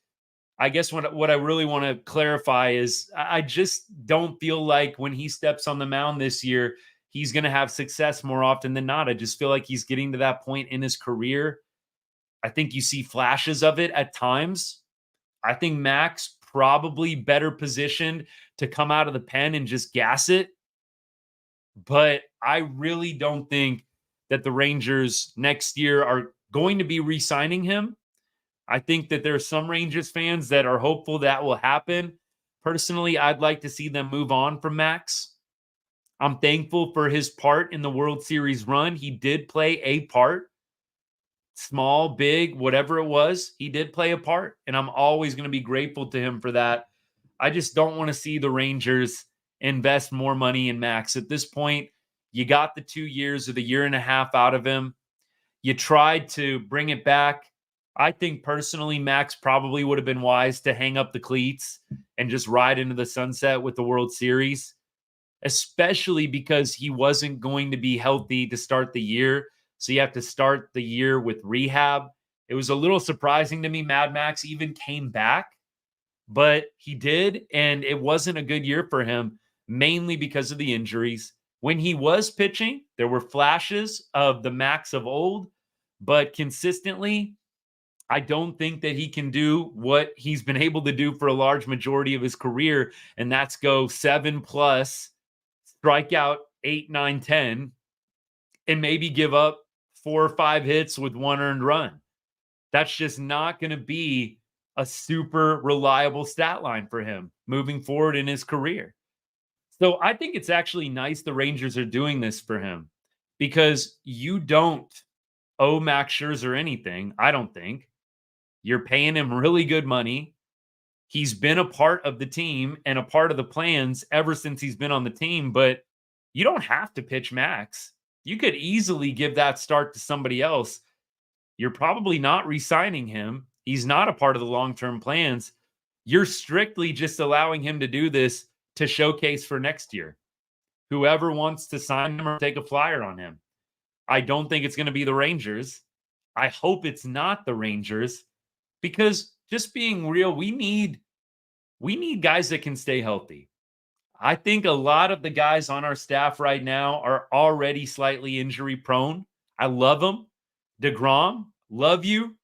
I guess what I really want to clarify is I just don't feel like when he steps on the mound this year, he's going to have success more often than not. I just feel like he's getting to that point in his career. I think you see flashes of it at times. I think Max probably better positioned to come out of the pen and just gas it. But I really don't think that the Rangers next year are going to be re-signing him. I think that there are some Rangers fans that are hopeful that will happen. Personally, I'd like to see them move on from Max. I'm thankful for his part in the World Series run. He did play a part. Small, big, whatever it was, he did play a part. And I'm always going to be grateful to him for that. I just don't want to see the Rangers invest more money in Max. At this point, you got the 2 years or the year and a half out of him. You tried to bring it back. I think personally, Max probably would have been wise to hang up the cleats and just ride into the sunset with the World Series, especially because he wasn't going to be healthy to start the year. So you have to start the year with rehab. It was a little surprising to me Mad Max even came back, but he did, and it wasn't a good year for him, mainly because of the injuries. When he was pitching, there were flashes of the Max of old, but consistently, I don't think that he can do what he's been able to do for a large majority of his career, and that's go 7+ strikeout 8, 9, 10, and maybe give up 4 or 5 hits with 1 earned run. That's just not going to be a super reliable stat line for him moving forward in his career. So I think it's actually nice the Rangers are doing this for him because you don't owe Max Scherzer anything, I don't think. You're paying him really good money. He's been a part of the team and a part of the plans ever since he's been on the team, but you don't have to pitch Max. You could easily give that start to somebody else. You're probably not re-signing him. He's not a part of the long-term plans. You're strictly just allowing him to do this to showcase for next year. Whoever wants to sign him or take a flyer on him. I don't think it's going to be the Rangers. I hope it's not the Rangers because just being real, we need guys that can stay healthy. I think a lot of the guys on our staff right now are already slightly injury prone. I love them. deGrom, love you,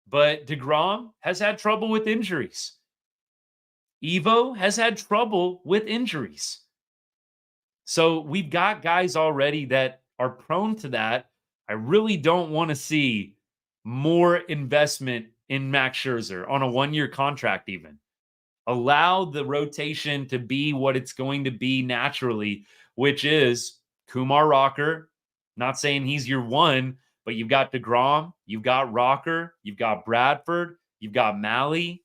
but deGrom has had trouble with injuries. Evo has had trouble with injuries. So we've got guys already that are prone to that. I really don't want to see more investment in Max Scherzer on a 1-year contract even. Allow the rotation to be what it's going to be naturally, which is Kumar Rocker. Not saying he's your one, but you've got deGrom, you've got Rocker, you've got Bradford, you've got Malley.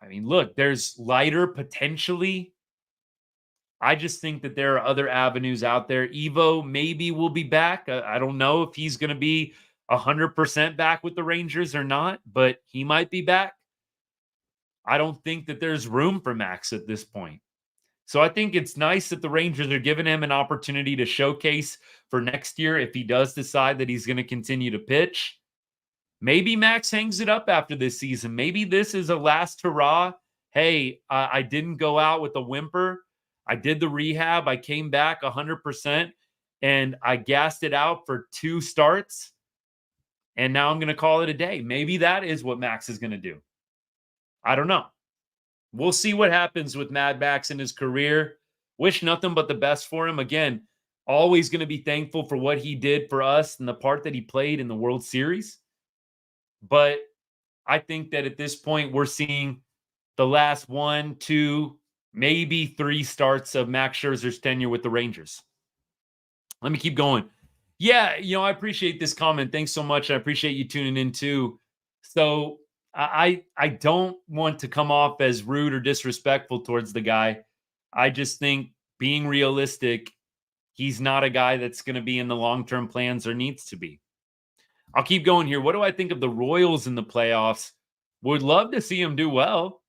I mean, look, there's Leiter potentially. I just think that there are other avenues out there. Evo maybe will be back. I don't know if he's going to be 100% back with the Rangers or not, but he might be back. I don't think that there's room for Max at this point. So I think it's nice that the Rangers are giving him an opportunity to showcase for next year if he does decide that he's going to continue to pitch. Maybe Max hangs it up after this season. Maybe this is a last hurrah. Hey, I didn't go out with a whimper. I did the rehab. I came back 100% and I gassed it out for 2 starts. And now I'm going to call it a day. Maybe that is what Max is going to do. I don't know. We'll see what happens with Mad Max in his career. Wish nothing but the best for him. Again, always going to be thankful for what he did for us and the part that he played in the World Series. But I think that at this point, we're seeing the last 1, 2, maybe 3 starts of Max Scherzer's tenure with the Rangers. Let me keep going. Yeah, I appreciate this comment. Thanks so much. I appreciate you tuning in too. So I don't want to come off as rude or disrespectful towards the guy. I just think being realistic, he's not a guy that's going to be in the long-term plans or needs to be. I'll keep going here. What do I think of the Royals in the playoffs? Would love to see them do well.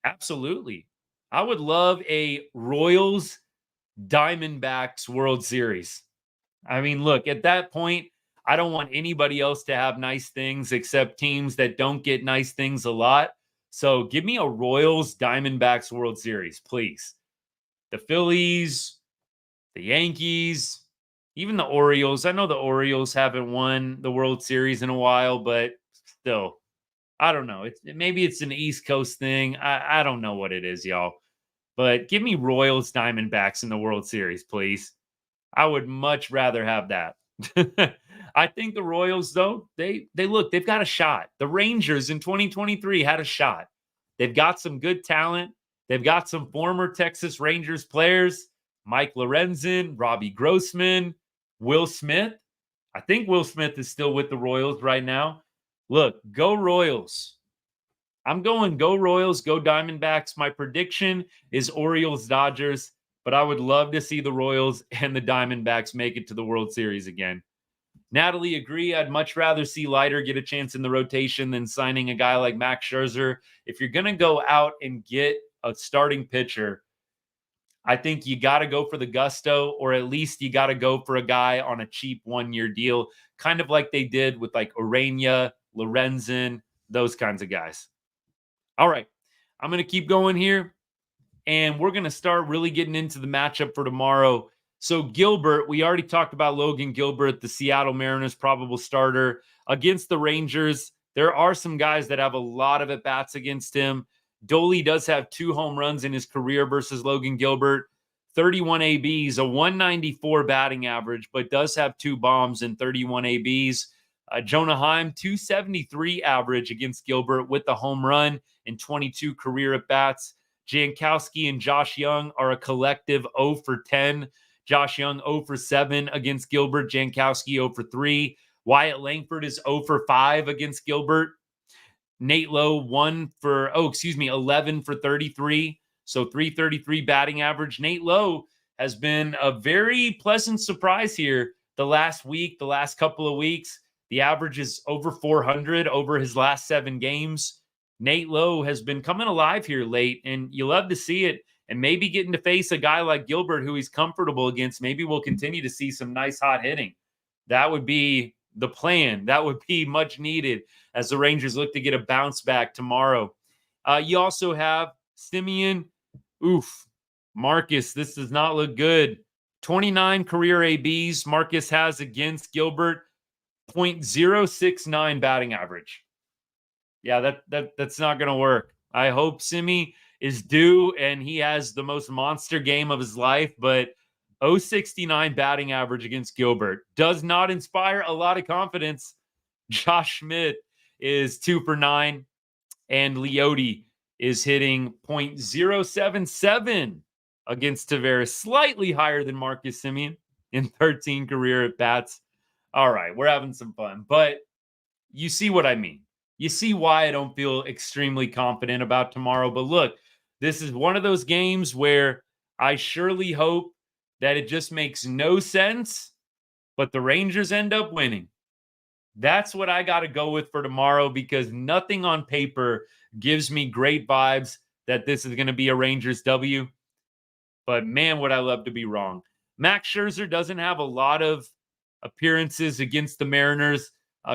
Absolutely. I would love a Royals Diamondbacks World Series. I mean, look, at that point, I don't want anybody else to have nice things except teams that don't get nice things a lot. So give me a Royals Diamondbacks World Series, please. The Phillies, the Yankees, even the Orioles. I know the Orioles haven't won the World Series in a while, but still, I don't know. Maybe it's an East Coast thing. I don't know what it is, y'all. But give me Royals Diamondbacks in the World Series, please. I would much rather have that. I think the Royals, though, they've got a shot. The Rangers in 2023 had a shot. They've got some good talent. They've got some former Texas Rangers players, Mike Lorenzen, Robbie Grossman, Will Smith. I think Will Smith is still with the Royals right now. Look, go Royals. I'm going go Royals, go Diamondbacks. My prediction is Orioles, Dodgers, but I would love to see the Royals and the Diamondbacks make it to the World Series again. Natalie, agree. I'd much rather see Leiter get a chance in the rotation than signing a guy like Max Scherzer. If you're going to go out and get a starting pitcher, I think you got to go for the gusto, or at least you got to go for a guy on a cheap 1-year deal, kind of like they did with like Urania, Lorenzen, those kinds of guys. All right, I'm going to keep going here, and we're going to start really getting into the matchup for tomorrow. So Gilbert, we already talked about Logan Gilbert, the Seattle Mariners probable starter against the Rangers. There are some guys that have a lot of at-bats against him. Doley does have 2 home runs in his career versus Logan Gilbert. 31 ABs, a 194 batting average, but does have 2 bombs and 31 ABs. Jonah Heim, 273 average against Gilbert with the home run and 22 career at-bats. Jankowski and Josh Young are a collective 0 for 10. Josh Young 0 for 7 against Gilbert. Jankowski 0 for 3. Wyatt Langford is 0 for 5 against Gilbert. Nate Lowe 11 for 33. So 333 batting average. Nate Lowe has been a very pleasant surprise here the last week, the last couple of weeks. The average is over 400 over his last 7 games. Nate Lowe has been coming alive here late, and you love to see it. And maybe getting to face a guy like Gilbert, who he's comfortable against, maybe we'll continue to see some nice hot hitting. That would be the plan. That would be much needed as the Rangers look to get a bounce back tomorrow. You also have Simeon. Marcus, this does not look good. 29 career ABs Marcus has against Gilbert. .069 batting average. Yeah, that's not going to work. I hope Simi is due and he has the most monster game of his life, but 069 batting average against Gilbert does not inspire a lot of confidence. Josh Schmidt is 2 for 9, and Leote is hitting .077 against Tavares, slightly higher than Marcus Semien in 13 career at-bats. All right, we're having some fun, but you see what I mean. You see why I don't feel extremely confident about tomorrow. But look, this is one of those games where I surely hope that it just makes no sense, but the Rangers end up winning. That's what I got to go with for tomorrow, because nothing on paper gives me great vibes that this is going to be a Rangers W. But man, would I love to be wrong. Max Scherzer doesn't have a lot of appearances against the Mariners.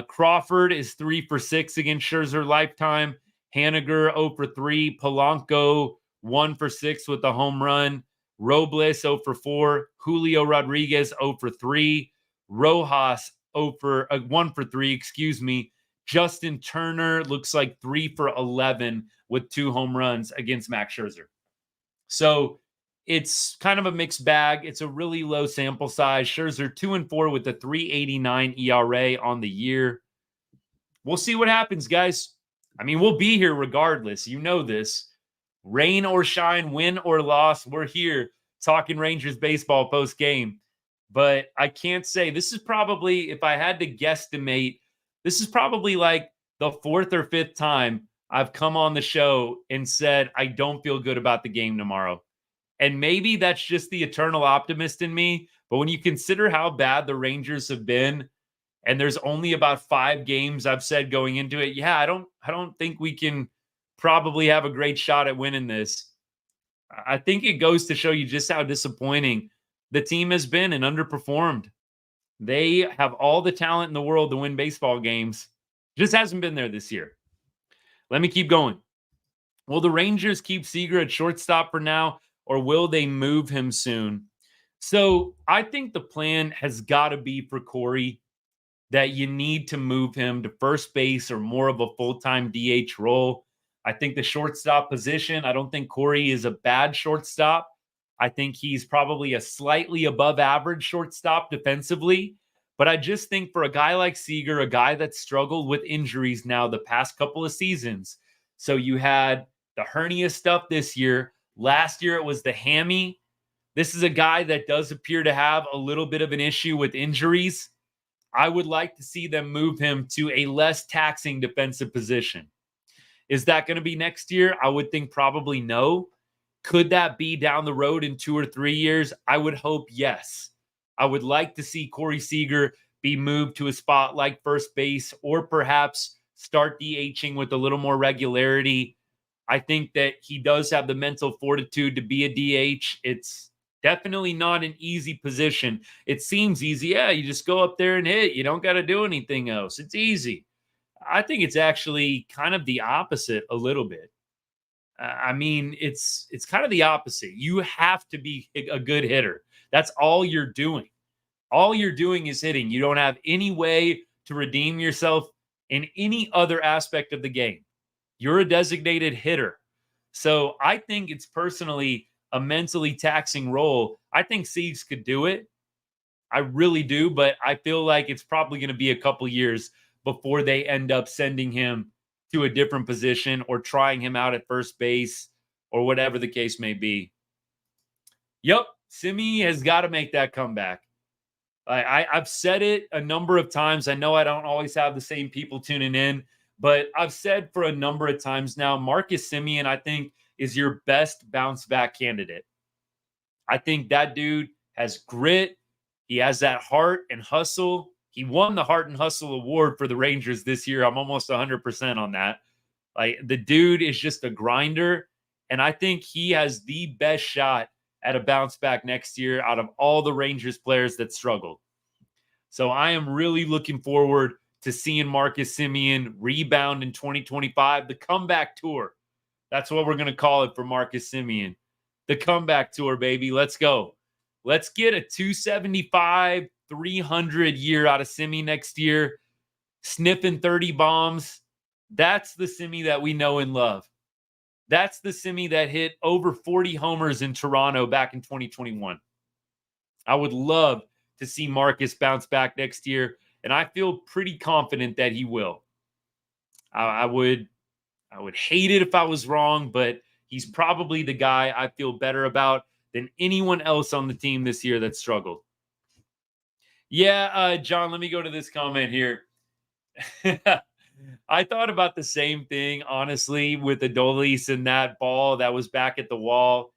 Crawford is 3 for 6 against Scherzer lifetime. Haniger 0 for 3. Polanco 1 for 6 with the home run. Robles 0 for 4. Julio Rodriguez 0 for 3. Rojas 1 for 3, excuse me. Justin Turner looks like 3 for 11 with 2 home runs against Max Scherzer. So it's kind of a mixed bag. It's a really low sample size. Scherzer 2-4 with a 3.89 ERA on the year. We'll see what happens, guys. I mean, we'll be here regardless. You know this. Rain or shine, win or loss, we're here talking Rangers baseball post-game. But I can't say, this is probably, if I had to guesstimate, this is probably like the 4th or 5th time I've come on the show and said I don't feel good about the game tomorrow. And maybe that's just the eternal optimist in me. But when you consider how bad the Rangers have been, and there's only about 5 games I've said going into it, yeah, I don't think we can probably have a great shot at winning this. I think it goes to show you just how disappointing the team has been and underperformed. They have all the talent in the world to win baseball games. Just hasn't been there this year. Let me keep going. Will the Rangers keep Seager at shortstop for now, or will they move him soon? So I think the plan has got to be for Corey that you need to move him to first base or more of a full-time DH role. I think the shortstop position, I don't think Corey is a bad shortstop. I think he's probably a slightly above average shortstop defensively. But I just think for a guy like Seager, a guy that struggled with injuries now the past couple of seasons. So you had the hernia stuff this year. Last year it was the hammy. This is a guy that does appear to have a little bit of an issue with injuries. I would like to see them move him to a less taxing defensive position. Is that going to be next year? I would think probably no. Could that be down the road in 2 or 3 years? I would hope yes. I would like to see Corey Seager be moved to a spot like first base, or perhaps start DHing with a little more regularity. I think that he does have the mental fortitude to be a DH. It's definitely not an easy position. It seems easy. Yeah, you just go up there and hit. You don't got to do anything else. It's easy. I think it's actually kind of the opposite a little bit. I mean, it's kind of the opposite. You have to be a good hitter. That's all you're doing. All you're doing is hitting. You don't have any way to redeem yourself in any other aspect of the game. You're a designated hitter. So I think it's personally a mentally taxing role. I think Cease could do it. I really do, but I feel like it's probably going to be a couple years before they end up sending him to a different position or trying him out at first base or whatever the case may be. Yep, Simi has got to make that comeback. I've said it a number of times. I know I don't always have the same people tuning in, but I've said for a number of times now, Marcus Semien, I think, is your best bounce back candidate. I think that dude has grit. He has that heart and hustle. He won the Heart and Hustle Award for the Rangers this year. I'm almost 100% on that. Like, the dude is just a grinder, and I think he has the best shot at a bounce back next year out of all the Rangers players that struggled. So I am really looking forward to seeing Marcus Semien rebound in 2025, the comeback tour. That's what we're going to call it for Marcus Semien. The comeback tour, baby. Let's go. Let's get a 275, 300 year out of Simi next year, sniffing 30 bombs. That's the Simi that we know and love. That's the Simi that hit over 40 homers in Toronto back in 2021. I would love to see Marcus bounce back next year, and I feel pretty confident that he will. I would hate it if I was wrong, but he's probably the guy I feel better about than anyone else on the team this year that struggled. Yeah, John, let me go to this comment here. I thought about the same thing, honestly, with Adolis and that ball that was back at the wall.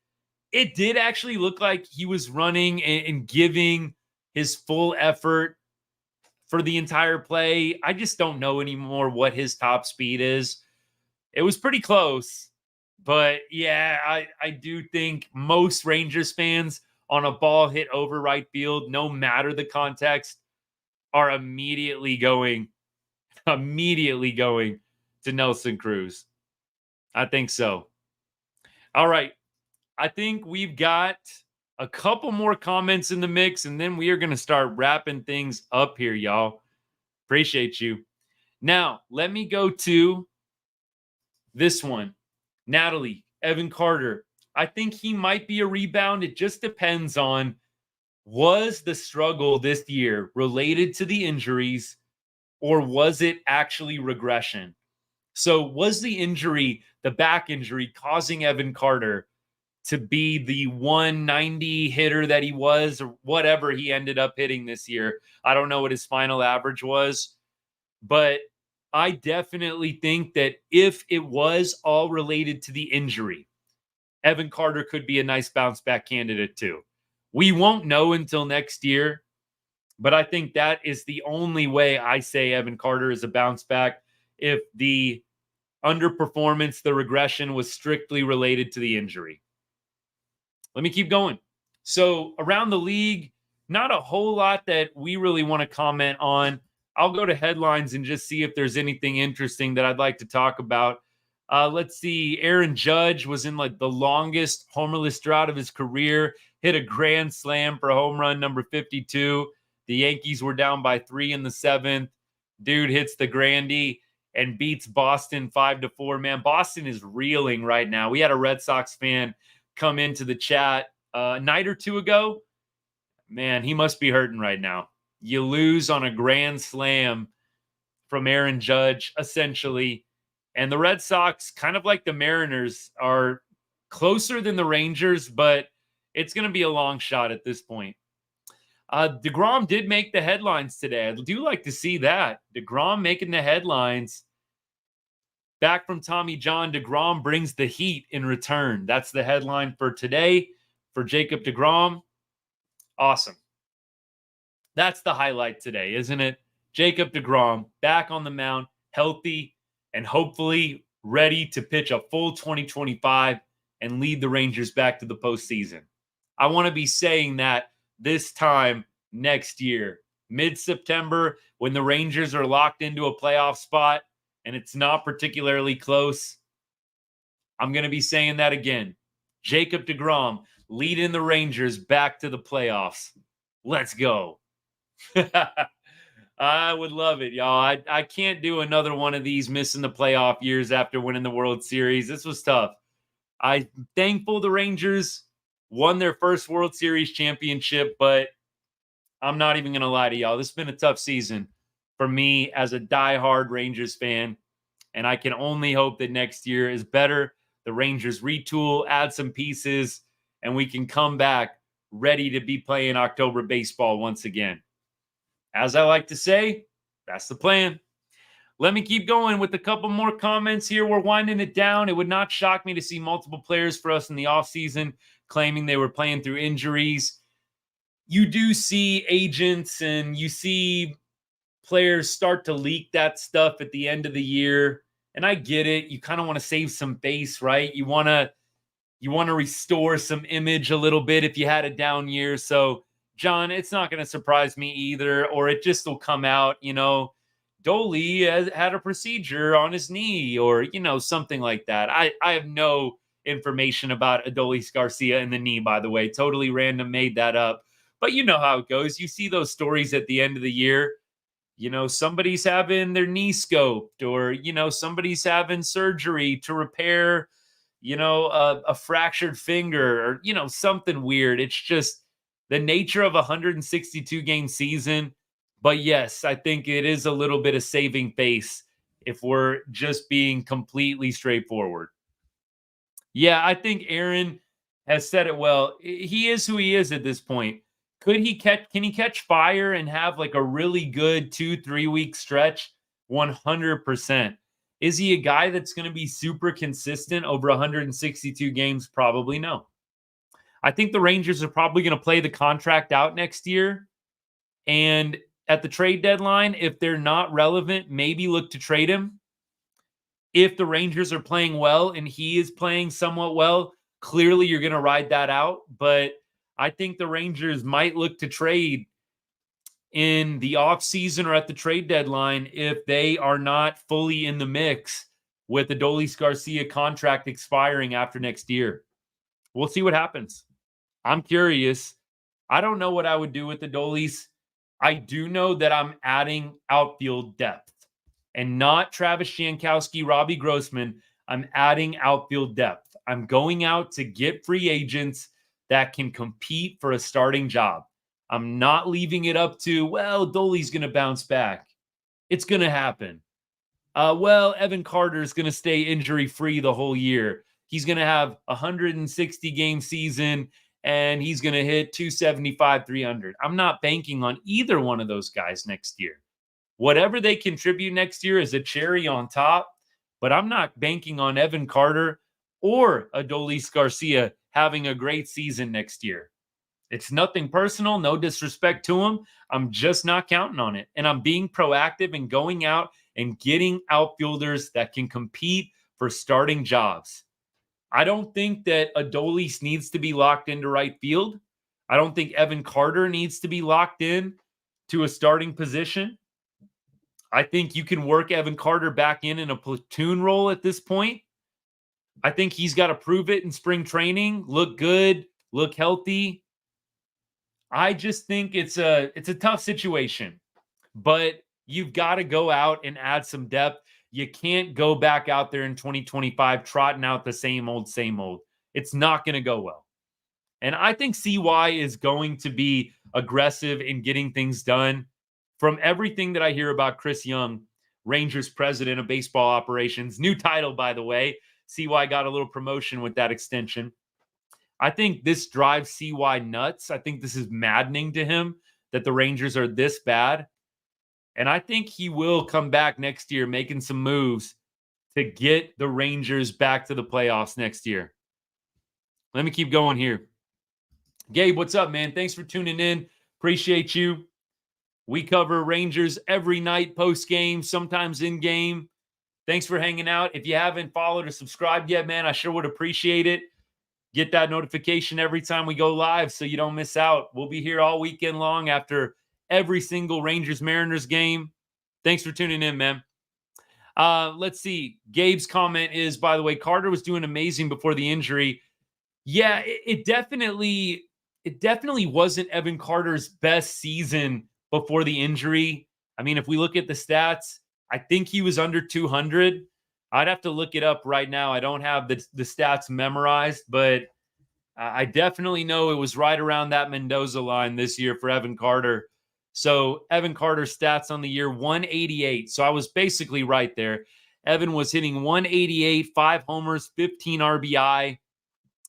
It did actually look like he was running and giving his full effort for the entire play. I just don't know anymore what his top speed is. It was pretty close. But yeah, I do think most Rangers fans on a ball hit over right field, no matter the context, are immediately going to Nelson Cruz. I think so. All right. I think we've got a couple more comments in the mix, and then we are going to start wrapping things up here, y'all. Appreciate you. Now, let me go to this one. Natalie, Evan Carter. I think he might be a rebound. It just depends on, was the struggle this year related to the injuries, or was it actually regression? So was the injury, the back injury, causing Evan Carter to be the 190 hitter that he was, or whatever he ended up hitting this year? I don't know what his final average was, but I definitely think that if it was all related to the injury, Evan Carter could be a nice bounce back candidate too. We won't know until next year, but I think that is the only way I say Evan Carter is a bounce back, if the underperformance, the regression, was strictly related to the injury. Let me keep going. So around the league, not a whole lot that we really want to comment on. I'll go to headlines and just see if there's anything interesting that I'd like to talk about. Let's see. Aaron Judge was in like the longest homerless drought of his career, hit a grand slam for home run number 52. The Yankees were down by 3 in the 7th. Dude hits the grandy and beats Boston 5-4. Man, Boston is reeling right now. We had a Red Sox fan come into the chat a night or two ago. Man, he must be hurting right now. You lose on a grand slam from Aaron Judge, essentially. And the Red Sox, kind of like the Mariners, are closer than the Rangers, but it's going to be a long shot at this point. deGrom did make the headlines today. I do like to see that. deGrom making the headlines. Back from Tommy John, deGrom brings the heat in return. That's the headline for today for Jacob deGrom. Awesome. That's the highlight today, isn't it? Jacob deGrom back on the mound, healthy, and hopefully ready to pitch a full 2025 and lead the Rangers back to the postseason. I want to be saying that this time next year, mid-September, when the Rangers are locked into a playoff spot and it's not particularly close. I'm going to be saying that again. Jacob deGrom leading the Rangers back to the playoffs. Let's go. I would love it, y'all. I can't do another one of these missing the playoff years after winning the World Series. This was tough. I'm thankful the Rangers won their first World Series championship, but I'm not even going to lie to y'all. This has been a tough season for me as a diehard Rangers fan, and I can only hope that next year is better. The Rangers retool, add some pieces, and we can come back ready to be playing October baseball once again. As I like to say, that's the plan. Let me keep going with a couple more comments here. We're winding it down. It would not shock me to see multiple players for us in the offseason claiming they were playing through injuries. You do see agents and you see players start to leak that stuff at the end of the year. And I get it. You kind of want to save some face, right? You want to restore some image a little bit if you had a down year. So, John, it's not going to surprise me either, or it just will come out, Dolly had a procedure on his knee or, something like that. I have no information about Adolis Garcia in the knee, by the way. Totally random, made that up. But you know how it goes. You see those stories at the end of the year. Somebody's having their knee scoped or, somebody's having surgery to repair, a fractured finger or, something weird. It's just the nature of a 162 game season. But yes, I think it is a little bit of saving face if we're just being completely straightforward. Yeah, I think Aaron has said it well. He is who he is at this point. Can he catch fire and have like a really good 2-3 week stretch? 100%. Is he a guy that's going to be super consistent over 162 games? Probably no. I think the Rangers are probably going to play the contract out next year. And at the trade deadline, if they're not relevant, maybe look to trade him. If the Rangers are playing well and he is playing somewhat well, clearly you're going to ride that out. But I think the Rangers might look to trade in the offseason or at the trade deadline if they are not fully in the mix with the Adolis Garcia contract expiring after next year. We'll see what happens. I'm curious. I don't know what I would do with the Adolis. I do know that I'm adding outfield depth and not Travis Jankowski, Robbie Grossman. I'm adding outfield depth. I'm going out to get free agents that can compete for a starting job. I'm not leaving it up to, well, Dolly's going to bounce back. It's going to happen. Evan Carter is going to stay injury-free the whole year. He's going to have a 160-game season, and he's going to hit 275, 300. I'm not banking on either one of those guys next year. Whatever they contribute next year is a cherry on top, but I'm not banking on Evan Carter or Adolis Garcia having a great season next year. It's nothing personal, no disrespect to him. I'm just not counting on it. And I'm being proactive and going out and getting outfielders that can compete for starting jobs. I don't think that Adolis needs to be locked into right field. I don't think Evan Carter needs to be locked in to a starting position. I think you can work Evan Carter back in a platoon role at this point. I think he's got to prove it in spring training, look good, look healthy. I just think it's a tough situation, but you've got to go out and add some depth. You can't go back out there in 2025 trotting out the same old, same old. It's not going to go well. And I think CY is going to be aggressive in getting things done. From everything that I hear about Chris Young, Rangers president of baseball operations, new title, by the way, CY got a little promotion with that extension. I think this drives CY nuts. I think this is maddening to him that the Rangers are this bad. And I think he will come back next year making some moves to get the Rangers back to the playoffs next year. Let me keep going here. Gabe, what's up, man? Thanks for tuning in. Appreciate you. We cover Rangers every night post-game, sometimes in-game. Thanks for hanging out. If you haven't followed or subscribed yet, man, I sure would appreciate it. Get that notification every time we go live so you don't miss out. We'll be here all weekend long after every single Rangers-Mariners game. Thanks for tuning in, man. Let's see. Gabe's comment is, by the way, Carter was doing amazing before the injury. Yeah, it definitely wasn't Evan Carter's best season before the injury. I mean, if we look at the stats, I think he was under 200. I'd have to look it up right now. I don't have the stats memorized, but I definitely know it was right around that Mendoza line this year for Evan Carter. So Evan Carter's stats on the year 188. So I was basically right there. Evan was hitting 188, 5 homers, 15 RBI.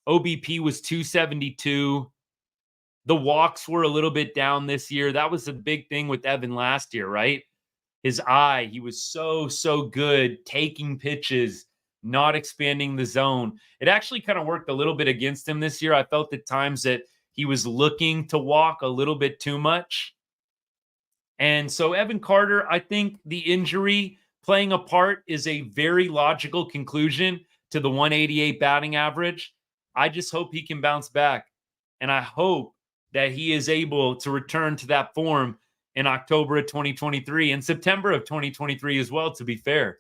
OBP was 272. The walks were a little bit down this year. That was a big thing with Evan last year, right? His eye, he was so good taking pitches, not expanding the zone. It actually kind of worked a little bit against him this year. I felt at times that he was looking to walk a little bit too much. And so Evan Carter, I think the injury playing a part is a very logical conclusion to the 188 batting average. I just hope he can bounce back. And I hope that he is able to return to that form in October of 2023 and September of 2023 as well, to be fair.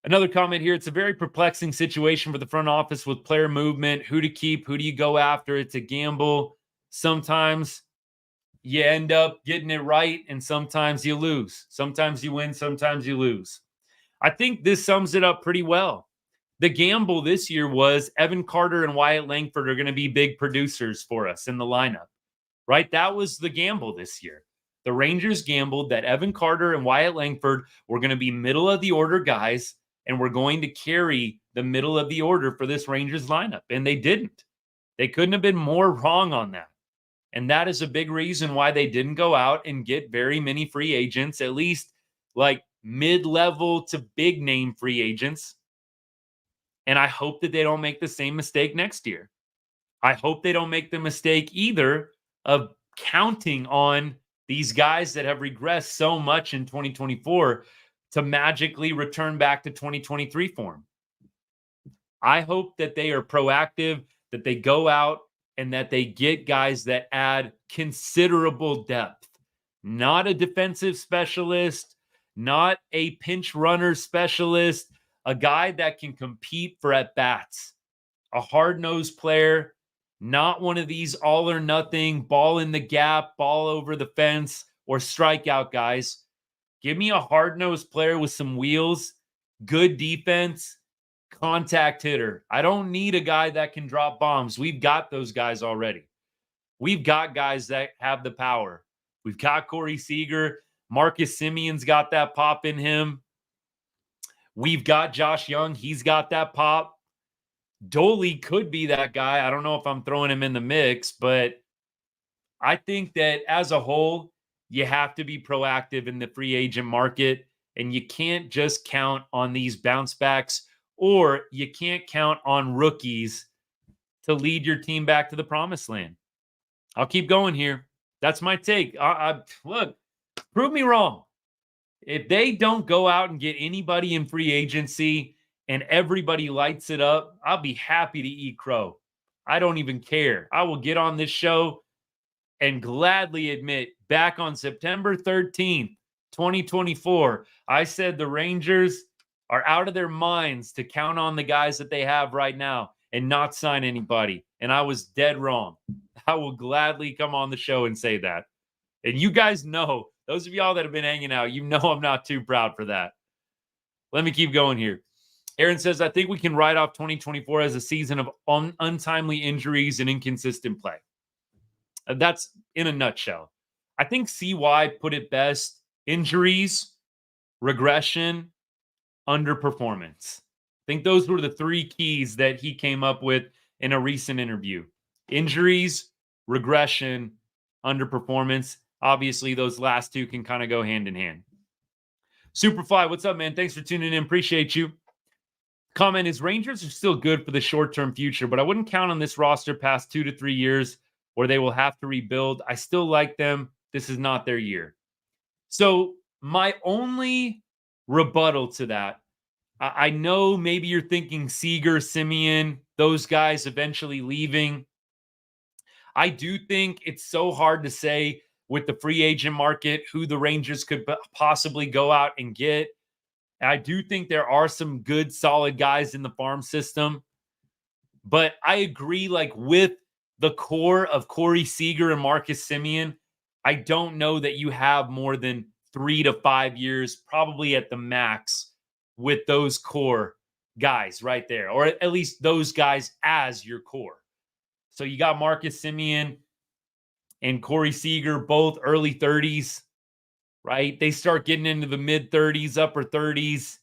Another comment here. It's a very perplexing situation for the front office with player movement, who to keep, who do you go after? It's a gamble. Sometimes you end up getting it right, and sometimes you lose. Sometimes you win, sometimes you lose. I think this sums it up pretty well. The gamble this year was Evan Carter and Wyatt Langford are going to be big producers for us in the lineup, right? That was the gamble this year. The Rangers gambled that Evan Carter and Wyatt Langford were going to be middle of the order guys, and we're going to carry the middle of the order for this Rangers lineup. And they didn't. They couldn't have been more wrong on that. And that is a big reason why they didn't go out and get very many free agents, at least like mid-level to big name free agents. And I hope that they don't make the same mistake next year. I hope they don't make the mistake either of counting on these guys that have regressed so much in 2024 to magically return back to 2023 form. I hope that they are proactive, that they go out and that they get guys that add considerable depth, not a defensive specialist, not a pinch runner specialist, a guy that can compete for at-bats, a hard-nosed player, not one of these all or nothing, ball in the gap, ball over the fence, or strikeout guys. Give me a hard-nosed player with some wheels, good defense, contact hitter. I don't need a guy that can drop bombs. We've got those guys already. We've got guys that have the power. We've got Corey Seager. Marcus Semion's got that pop in him. We've got Josh Young. He's got that pop. Doley could be that guy. I don't know if I'm throwing him in the mix, but I think that as a whole, you have to be proactive in the free agent market, and you can't just count on these bounce backs, or you can't count on rookies to lead your team back to the promised land. I'll keep going here. That's my take. Look, prove me wrong. If they don't go out and get anybody in free agency and everybody lights it up, I'll be happy to eat crow. I don't even care. I will get on this show and gladly admit back on September 13th, 2024, I said the Rangers are out of their minds to count on the guys that they have right now and not sign anybody. And I was dead wrong. I will gladly come on the show and say that. And you guys know, those of y'all that have been hanging out, you know I'm not too proud for that. Let me keep going here. Aaron says, I think we can write off 2024 as a season of untimely injuries and inconsistent play. That's in a nutshell. I think CY put it best. Injuries, regression, underperformance. I think those were the three keys that he came up with in a recent interview. Injuries, regression, underperformance. Obviously, those last two can kind of go hand in hand. Superfly, what's up, man? Thanks for tuning in. Appreciate you. Comment is, Rangers are still good for the short-term future, but I wouldn't count on this roster past 2 to 3 years where they will have to rebuild. I still like them. This is not their year. So my only rebuttal to that, I know maybe you're thinking Seager, Semien, those guys eventually leaving. I do think it's so hard to say with the free agent market who the Rangers could possibly go out and get. I do think there are some good, solid guys in the farm system. But I agree, like with the core of Corey Seager and Marcus Semien, I don't know that you have more than 3 to 5 years, probably at the max, with those core guys right there, or at least those guys as your core. So you got Marcus Semien and Corey Seager, both early 30s, right? They start getting into the mid 30s, upper 30s.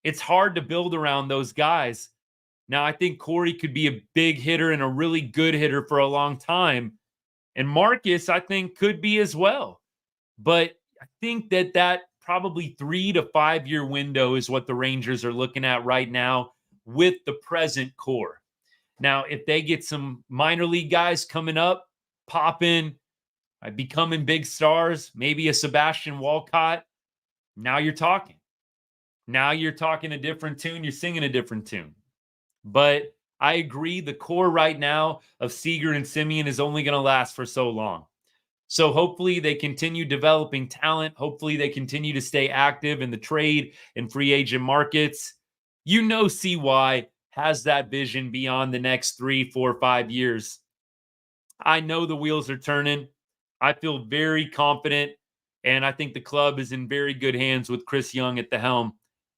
It's hard to build around those guys. Now, I think Corey could be a big hitter and a really good hitter for a long time. And Marcus, I think, could be as well. But I think that probably 3 to 5 year window is what the Rangers are looking at right now with the present core. Now, if they get some minor league guys coming up, popping, becoming big stars, maybe a Sebastian Walcott, now you're talking. Now you're talking a different tune. You're singing a different tune. But I agree, the core right now of Seager and Semien is only going to last for so long. So hopefully they continue developing talent. Hopefully they continue to stay active in the trade and free agent markets. You know, CY has that vision beyond the next 3, 4, 5 years. I know the wheels are turning. I feel very confident, and I think the club is in very good hands with Chris Young at the helm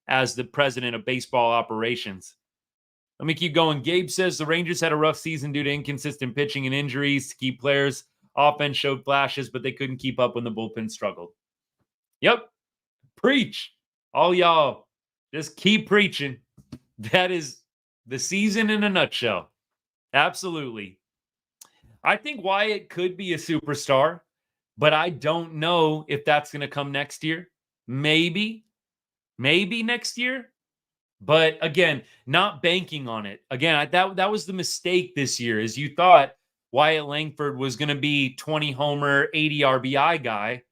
as the president of baseball operations. Let me keep going. Gabe says the Rangers had a rough season due to inconsistent pitching and injuries to key players. Offense showed flashes, but they couldn't keep up when the bullpen struggled. Yep. Preach. All y'all, just keep preaching. That is the season in a nutshell. Absolutely. I think Wyatt could be a superstar, but I don't know if that's going to come next year. Maybe next year. But again, not banking on it. Again, that was the mistake this year, is you thought Wyatt Langford was going to be 20 homer, 80 RBI guy.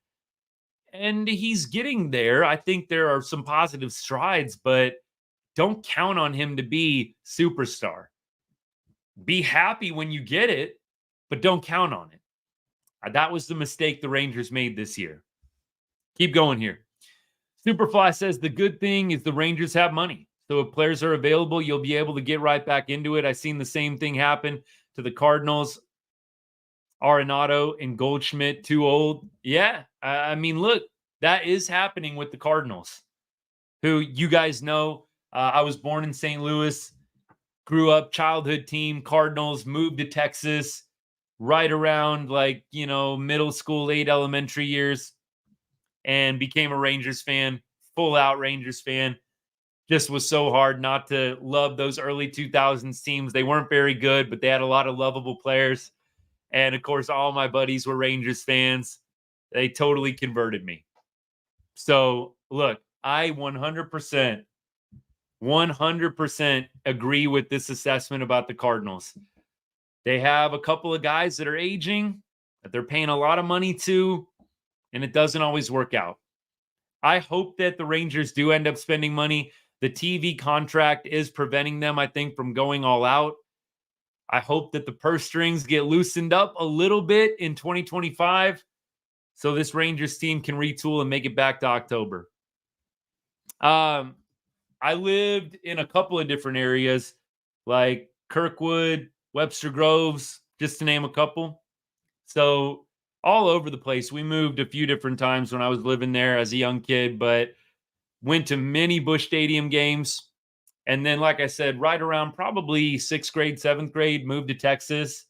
And he's getting there. I think there are some positive strides, but don't count on him to be superstar. Be happy when you get it, but don't count on it. That was the mistake the Rangers made this year. Keep going here. Superfly says the good thing is the Rangers have money. So if players are available, you'll be able to get right back into it. I've seen the same thing happen to the Cardinals. Arenado and Goldschmidt, too old. Yeah, I mean, look, that is happening with the Cardinals, who you guys know. I was born in St. Louis, grew up childhood team, Cardinals, moved to Texas right around middle school, late elementary years, and became a Rangers fan, full out Rangers fan. Just was so hard not to love those early 2000s teams. They weren't very good, but they had a lot of lovable players. And of course, all my buddies were Rangers fans. They totally converted me. So look, I 100% agree with this assessment about the Cardinals. They have a couple of guys that are aging, that they're paying a lot of money to, and it doesn't always work out. I hope that the Rangers do end up spending money. The TV contract is preventing them, I think, from going all out. I hope that the purse strings get loosened up a little bit in 2025 so this Rangers team can retool and make it back to October. I lived in a couple of different areas like Kirkwood, Webster Groves, just to name a couple. So all over the place. We moved a few different times when I was living there as a young kid, but went to many Busch Stadium games. And then, like I said, right around probably 6th grade, 7th grade, moved to Texas.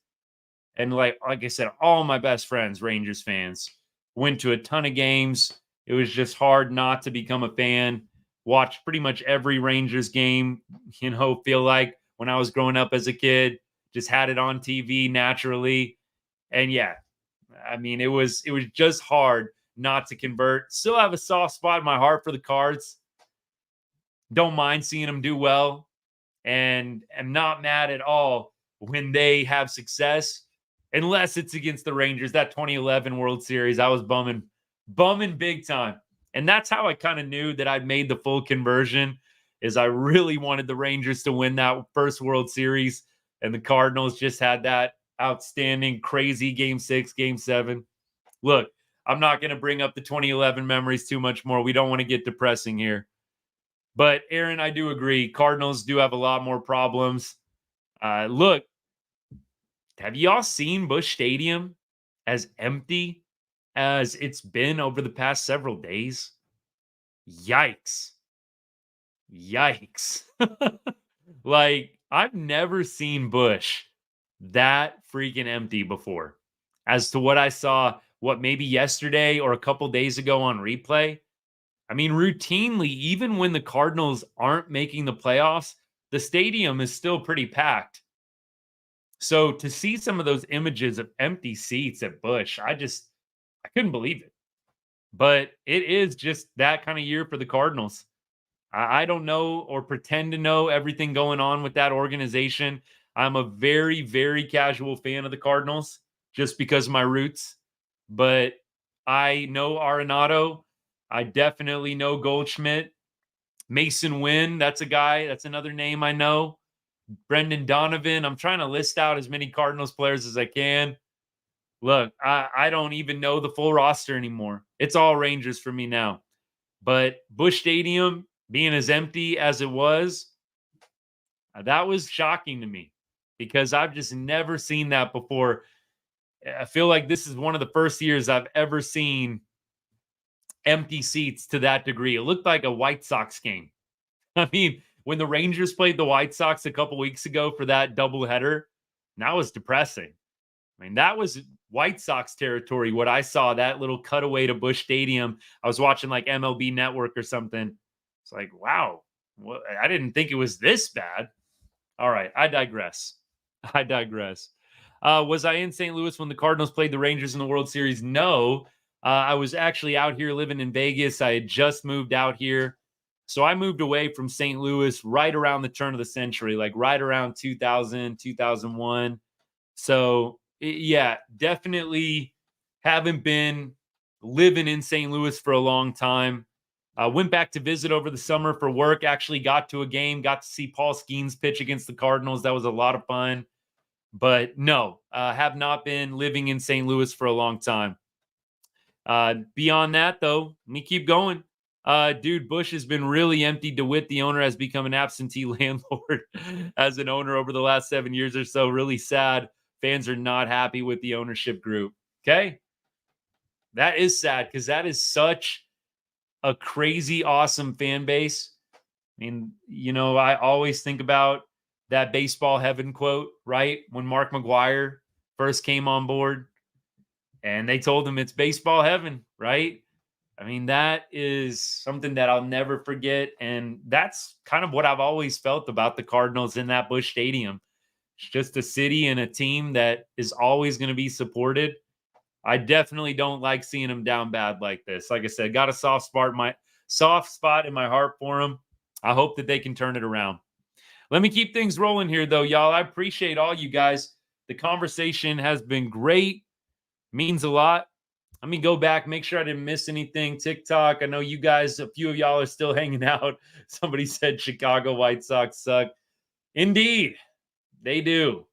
And like I said, all my best friends, Rangers fans, went to a ton of games. It was just hard not to become a fan. Watched pretty much every Rangers game, feel like when I was growing up as a kid, just had it on TV naturally. And yeah, I mean, it was just hard not to convert. Still have a soft spot in my heart for the Cards. Don't mind seeing them do well, and am not mad at all when they have success, unless it's against the Rangers. That 2011 World Series, I was bumming big time. And that's how I kind of knew that I'd made the full conversion, is I really wanted the Rangers to win that first World Series, and the Cardinals just had that outstanding, crazy Game 6, Game 7. Look, I'm not going to bring up the 2011 memories too much more. We don't want to get depressing here. But Aaron, I do agree. Cardinals do have a lot more problems. Look, have y'all seen Busch Stadium as empty as it's been over the past several days? Yikes. Yikes. Like, I've never seen Bush that freaking empty before. As to what I saw, what, maybe yesterday or a couple days ago on replay. I mean, routinely, even when the Cardinals aren't making the playoffs, the stadium is still pretty packed. So to see some of those images of empty seats at Busch, I couldn't believe it. But it is just that kind of year for the Cardinals. I don't know or pretend to know everything going on with that organization. I'm a very, very casual fan of the Cardinals just because of my roots. But I know Arenado. I definitely know Goldschmidt. Mason Wynn, that's another name I know. Brendan Donovan. I'm trying to list out as many Cardinals players as I can. Look, I don't even know the full roster anymore. It's all Rangers for me now. But Busch Stadium being as empty as it was, that was shocking to me because I've just never seen that before. I feel like this is one of the first years I've ever seen empty seats to that degree. It looked like a White Sox game. I mean, when the Rangers played the White Sox a couple weeks ago for that doubleheader, that was depressing. I mean, that was White Sox territory. What I saw, that little cutaway to Busch Stadium. I was watching like MLB Network or something. It's like, wow, I didn't think it was this bad. All right, I digress. I digress. Was I in St. Louis when the Cardinals played the Rangers in the World Series? No. I was actually out here living in Vegas. I had just moved out here. So I moved away from St. Louis right around the turn of the century, like right around 2000, 2001. So, yeah, definitely haven't been living in St. Louis for a long time. Went back to visit over the summer for work. Actually got to a game, got to see Paul Skeens pitch against the Cardinals. That was a lot of fun. But no, have not been living in St. Louis for a long time. Beyond that, though, let me keep going. Dude, Busch has been really empty. DeWitt, the owner, has become an absentee landlord as an owner over the last 7 years or so. Really sad. Fans are not happy with the ownership group. Okay. That is sad because that is such a crazy, awesome fan base. I mean, I always think about that baseball heaven quote, right? When Mark McGwire first came on board and they told him it's baseball heaven, right? I mean, that is something that I'll never forget. And that's kind of what I've always felt about the Cardinals in that Busch Stadium. It's just a city and a team that is always going to be supported. I definitely don't like seeing them down bad like this. Like I said, got a soft spot in my heart for them. I hope that they can turn it around. Let me keep things rolling here, though, y'all. I appreciate all you guys. The conversation has been great. Means a lot. Let me go back, make sure I didn't miss anything. TikTok, I know you guys, a few of y'all are still hanging out. Somebody said Chicago White Sox suck. Indeed, they do.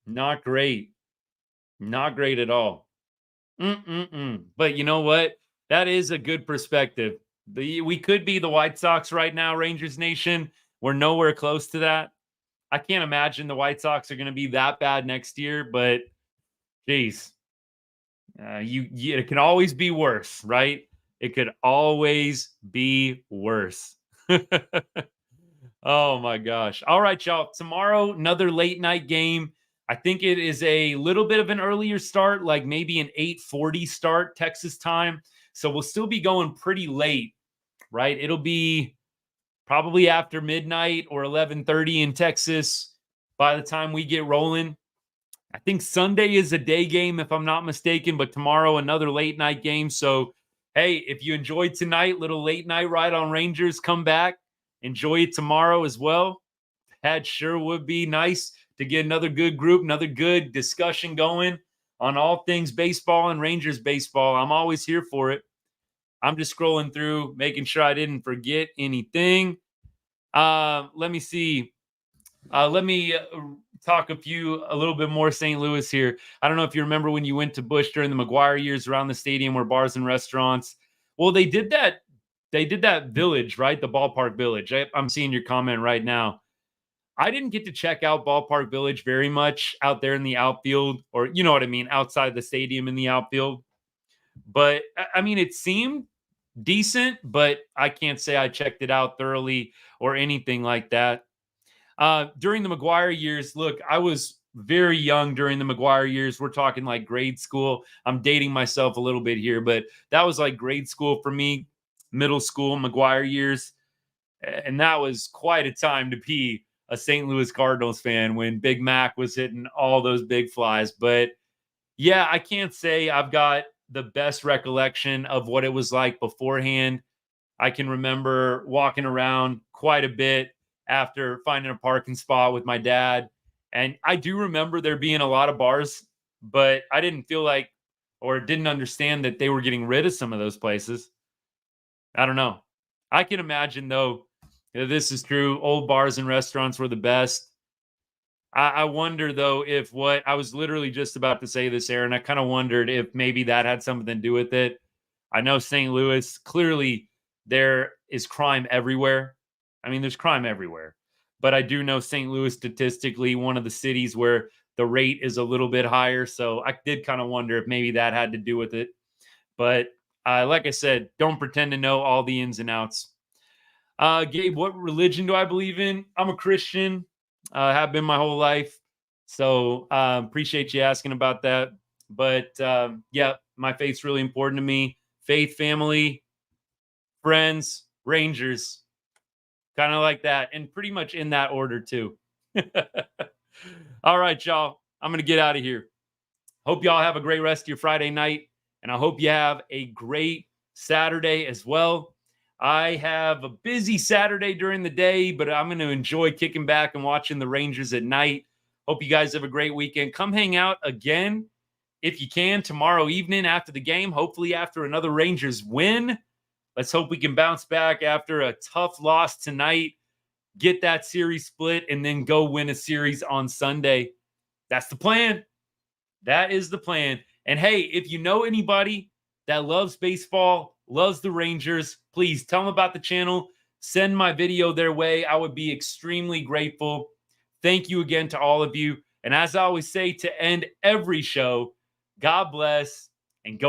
Not great. Not great at all. But you know what? That is a good perspective. We could be the White Sox right now, Rangers Nation. We're nowhere close to that. I can't imagine the White Sox are going to be that bad next year, but geez, it can always be worse, right? It could always be worse. Oh my gosh. All right, y'all. Tomorrow, another late night game. I think it is a little bit of an earlier start, like maybe an 8:40 start Texas time. So we'll still be going pretty late, right? It'll be probably after midnight or 11:30 in Texas by the time we get rolling. I think Sunday is a day game, if I'm not mistaken, but tomorrow, another late night game. So, hey, if you enjoyed tonight, little late night ride on Rangers, come back. Enjoy it tomorrow as well. That sure would be nice to get another good group, another good discussion going on all things baseball and Rangers baseball. I'm always here for it. I'm just scrolling through, making sure I didn't forget anything. Let me see. Let me talk a little bit more St. Louis here. I don't know if you remember when you went to Busch during the McGuire years. Around the stadium were bars and restaurants. Well, they did that. They did that village, right? The ballpark village. I'm seeing your comment right now. I didn't get to check out Ballpark Village very much out there in the outfield, or you know what I mean, outside the stadium in the outfield. But I mean, it seemed decent, but I can't say I checked it out thoroughly or anything like that. During the McGuire years, look, I was very young during the McGuire years. We're talking like grade school. I'm dating myself a little bit here, but that was like grade school for me, middle school, McGuire years. And that was quite a time to be a St. Louis Cardinals fan when Big Mac was hitting all those big flies. But yeah, I can't say I've got the best recollection of what it was like beforehand. I can remember walking around quite a bit after finding a parking spot with my dad. And I do remember there being a lot of bars, but I didn't feel like or didn't understand that they were getting rid of some of those places. I don't know. I can imagine, though, if this is true. Old bars and restaurants were the best. I wonder, though, if what I was literally just about to say this, Aaron. I kind of wondered if maybe that had something to do with it. I know St. Louis, clearly there is crime everywhere. I mean, there's crime everywhere. But I do know St. Louis statistically one of the cities where the rate is a little bit higher. So I did kind of wonder if maybe that had to do with it. But like I said, don't pretend to know all the ins and outs. Gabe, what religion do I believe in? I'm a Christian, have been my whole life. So appreciate you asking about that. But yeah, my faith's really important to me. Faith, family, friends, Rangers, kind of like that. And pretty much in that order, too. All right, y'all. I'm going to get out of here. Hope y'all have a great rest of your Friday night. And I hope you have a great Saturday as well. I have a busy Saturday during the day, but I'm going to enjoy kicking back and watching the Rangers at night. Hope you guys have a great weekend. Come hang out again if you can tomorrow evening after the game, hopefully after another Rangers win. Let's hope we can bounce back after a tough loss tonight, get that series split, and then go win a series on Sunday. That's the plan. That is the plan. And hey, if you know anybody that loves baseball, loves the Rangers, please tell them about the channel. Send my video their way. I would be extremely grateful. Thank you again to all of you. And as I always say to end every show, God bless and go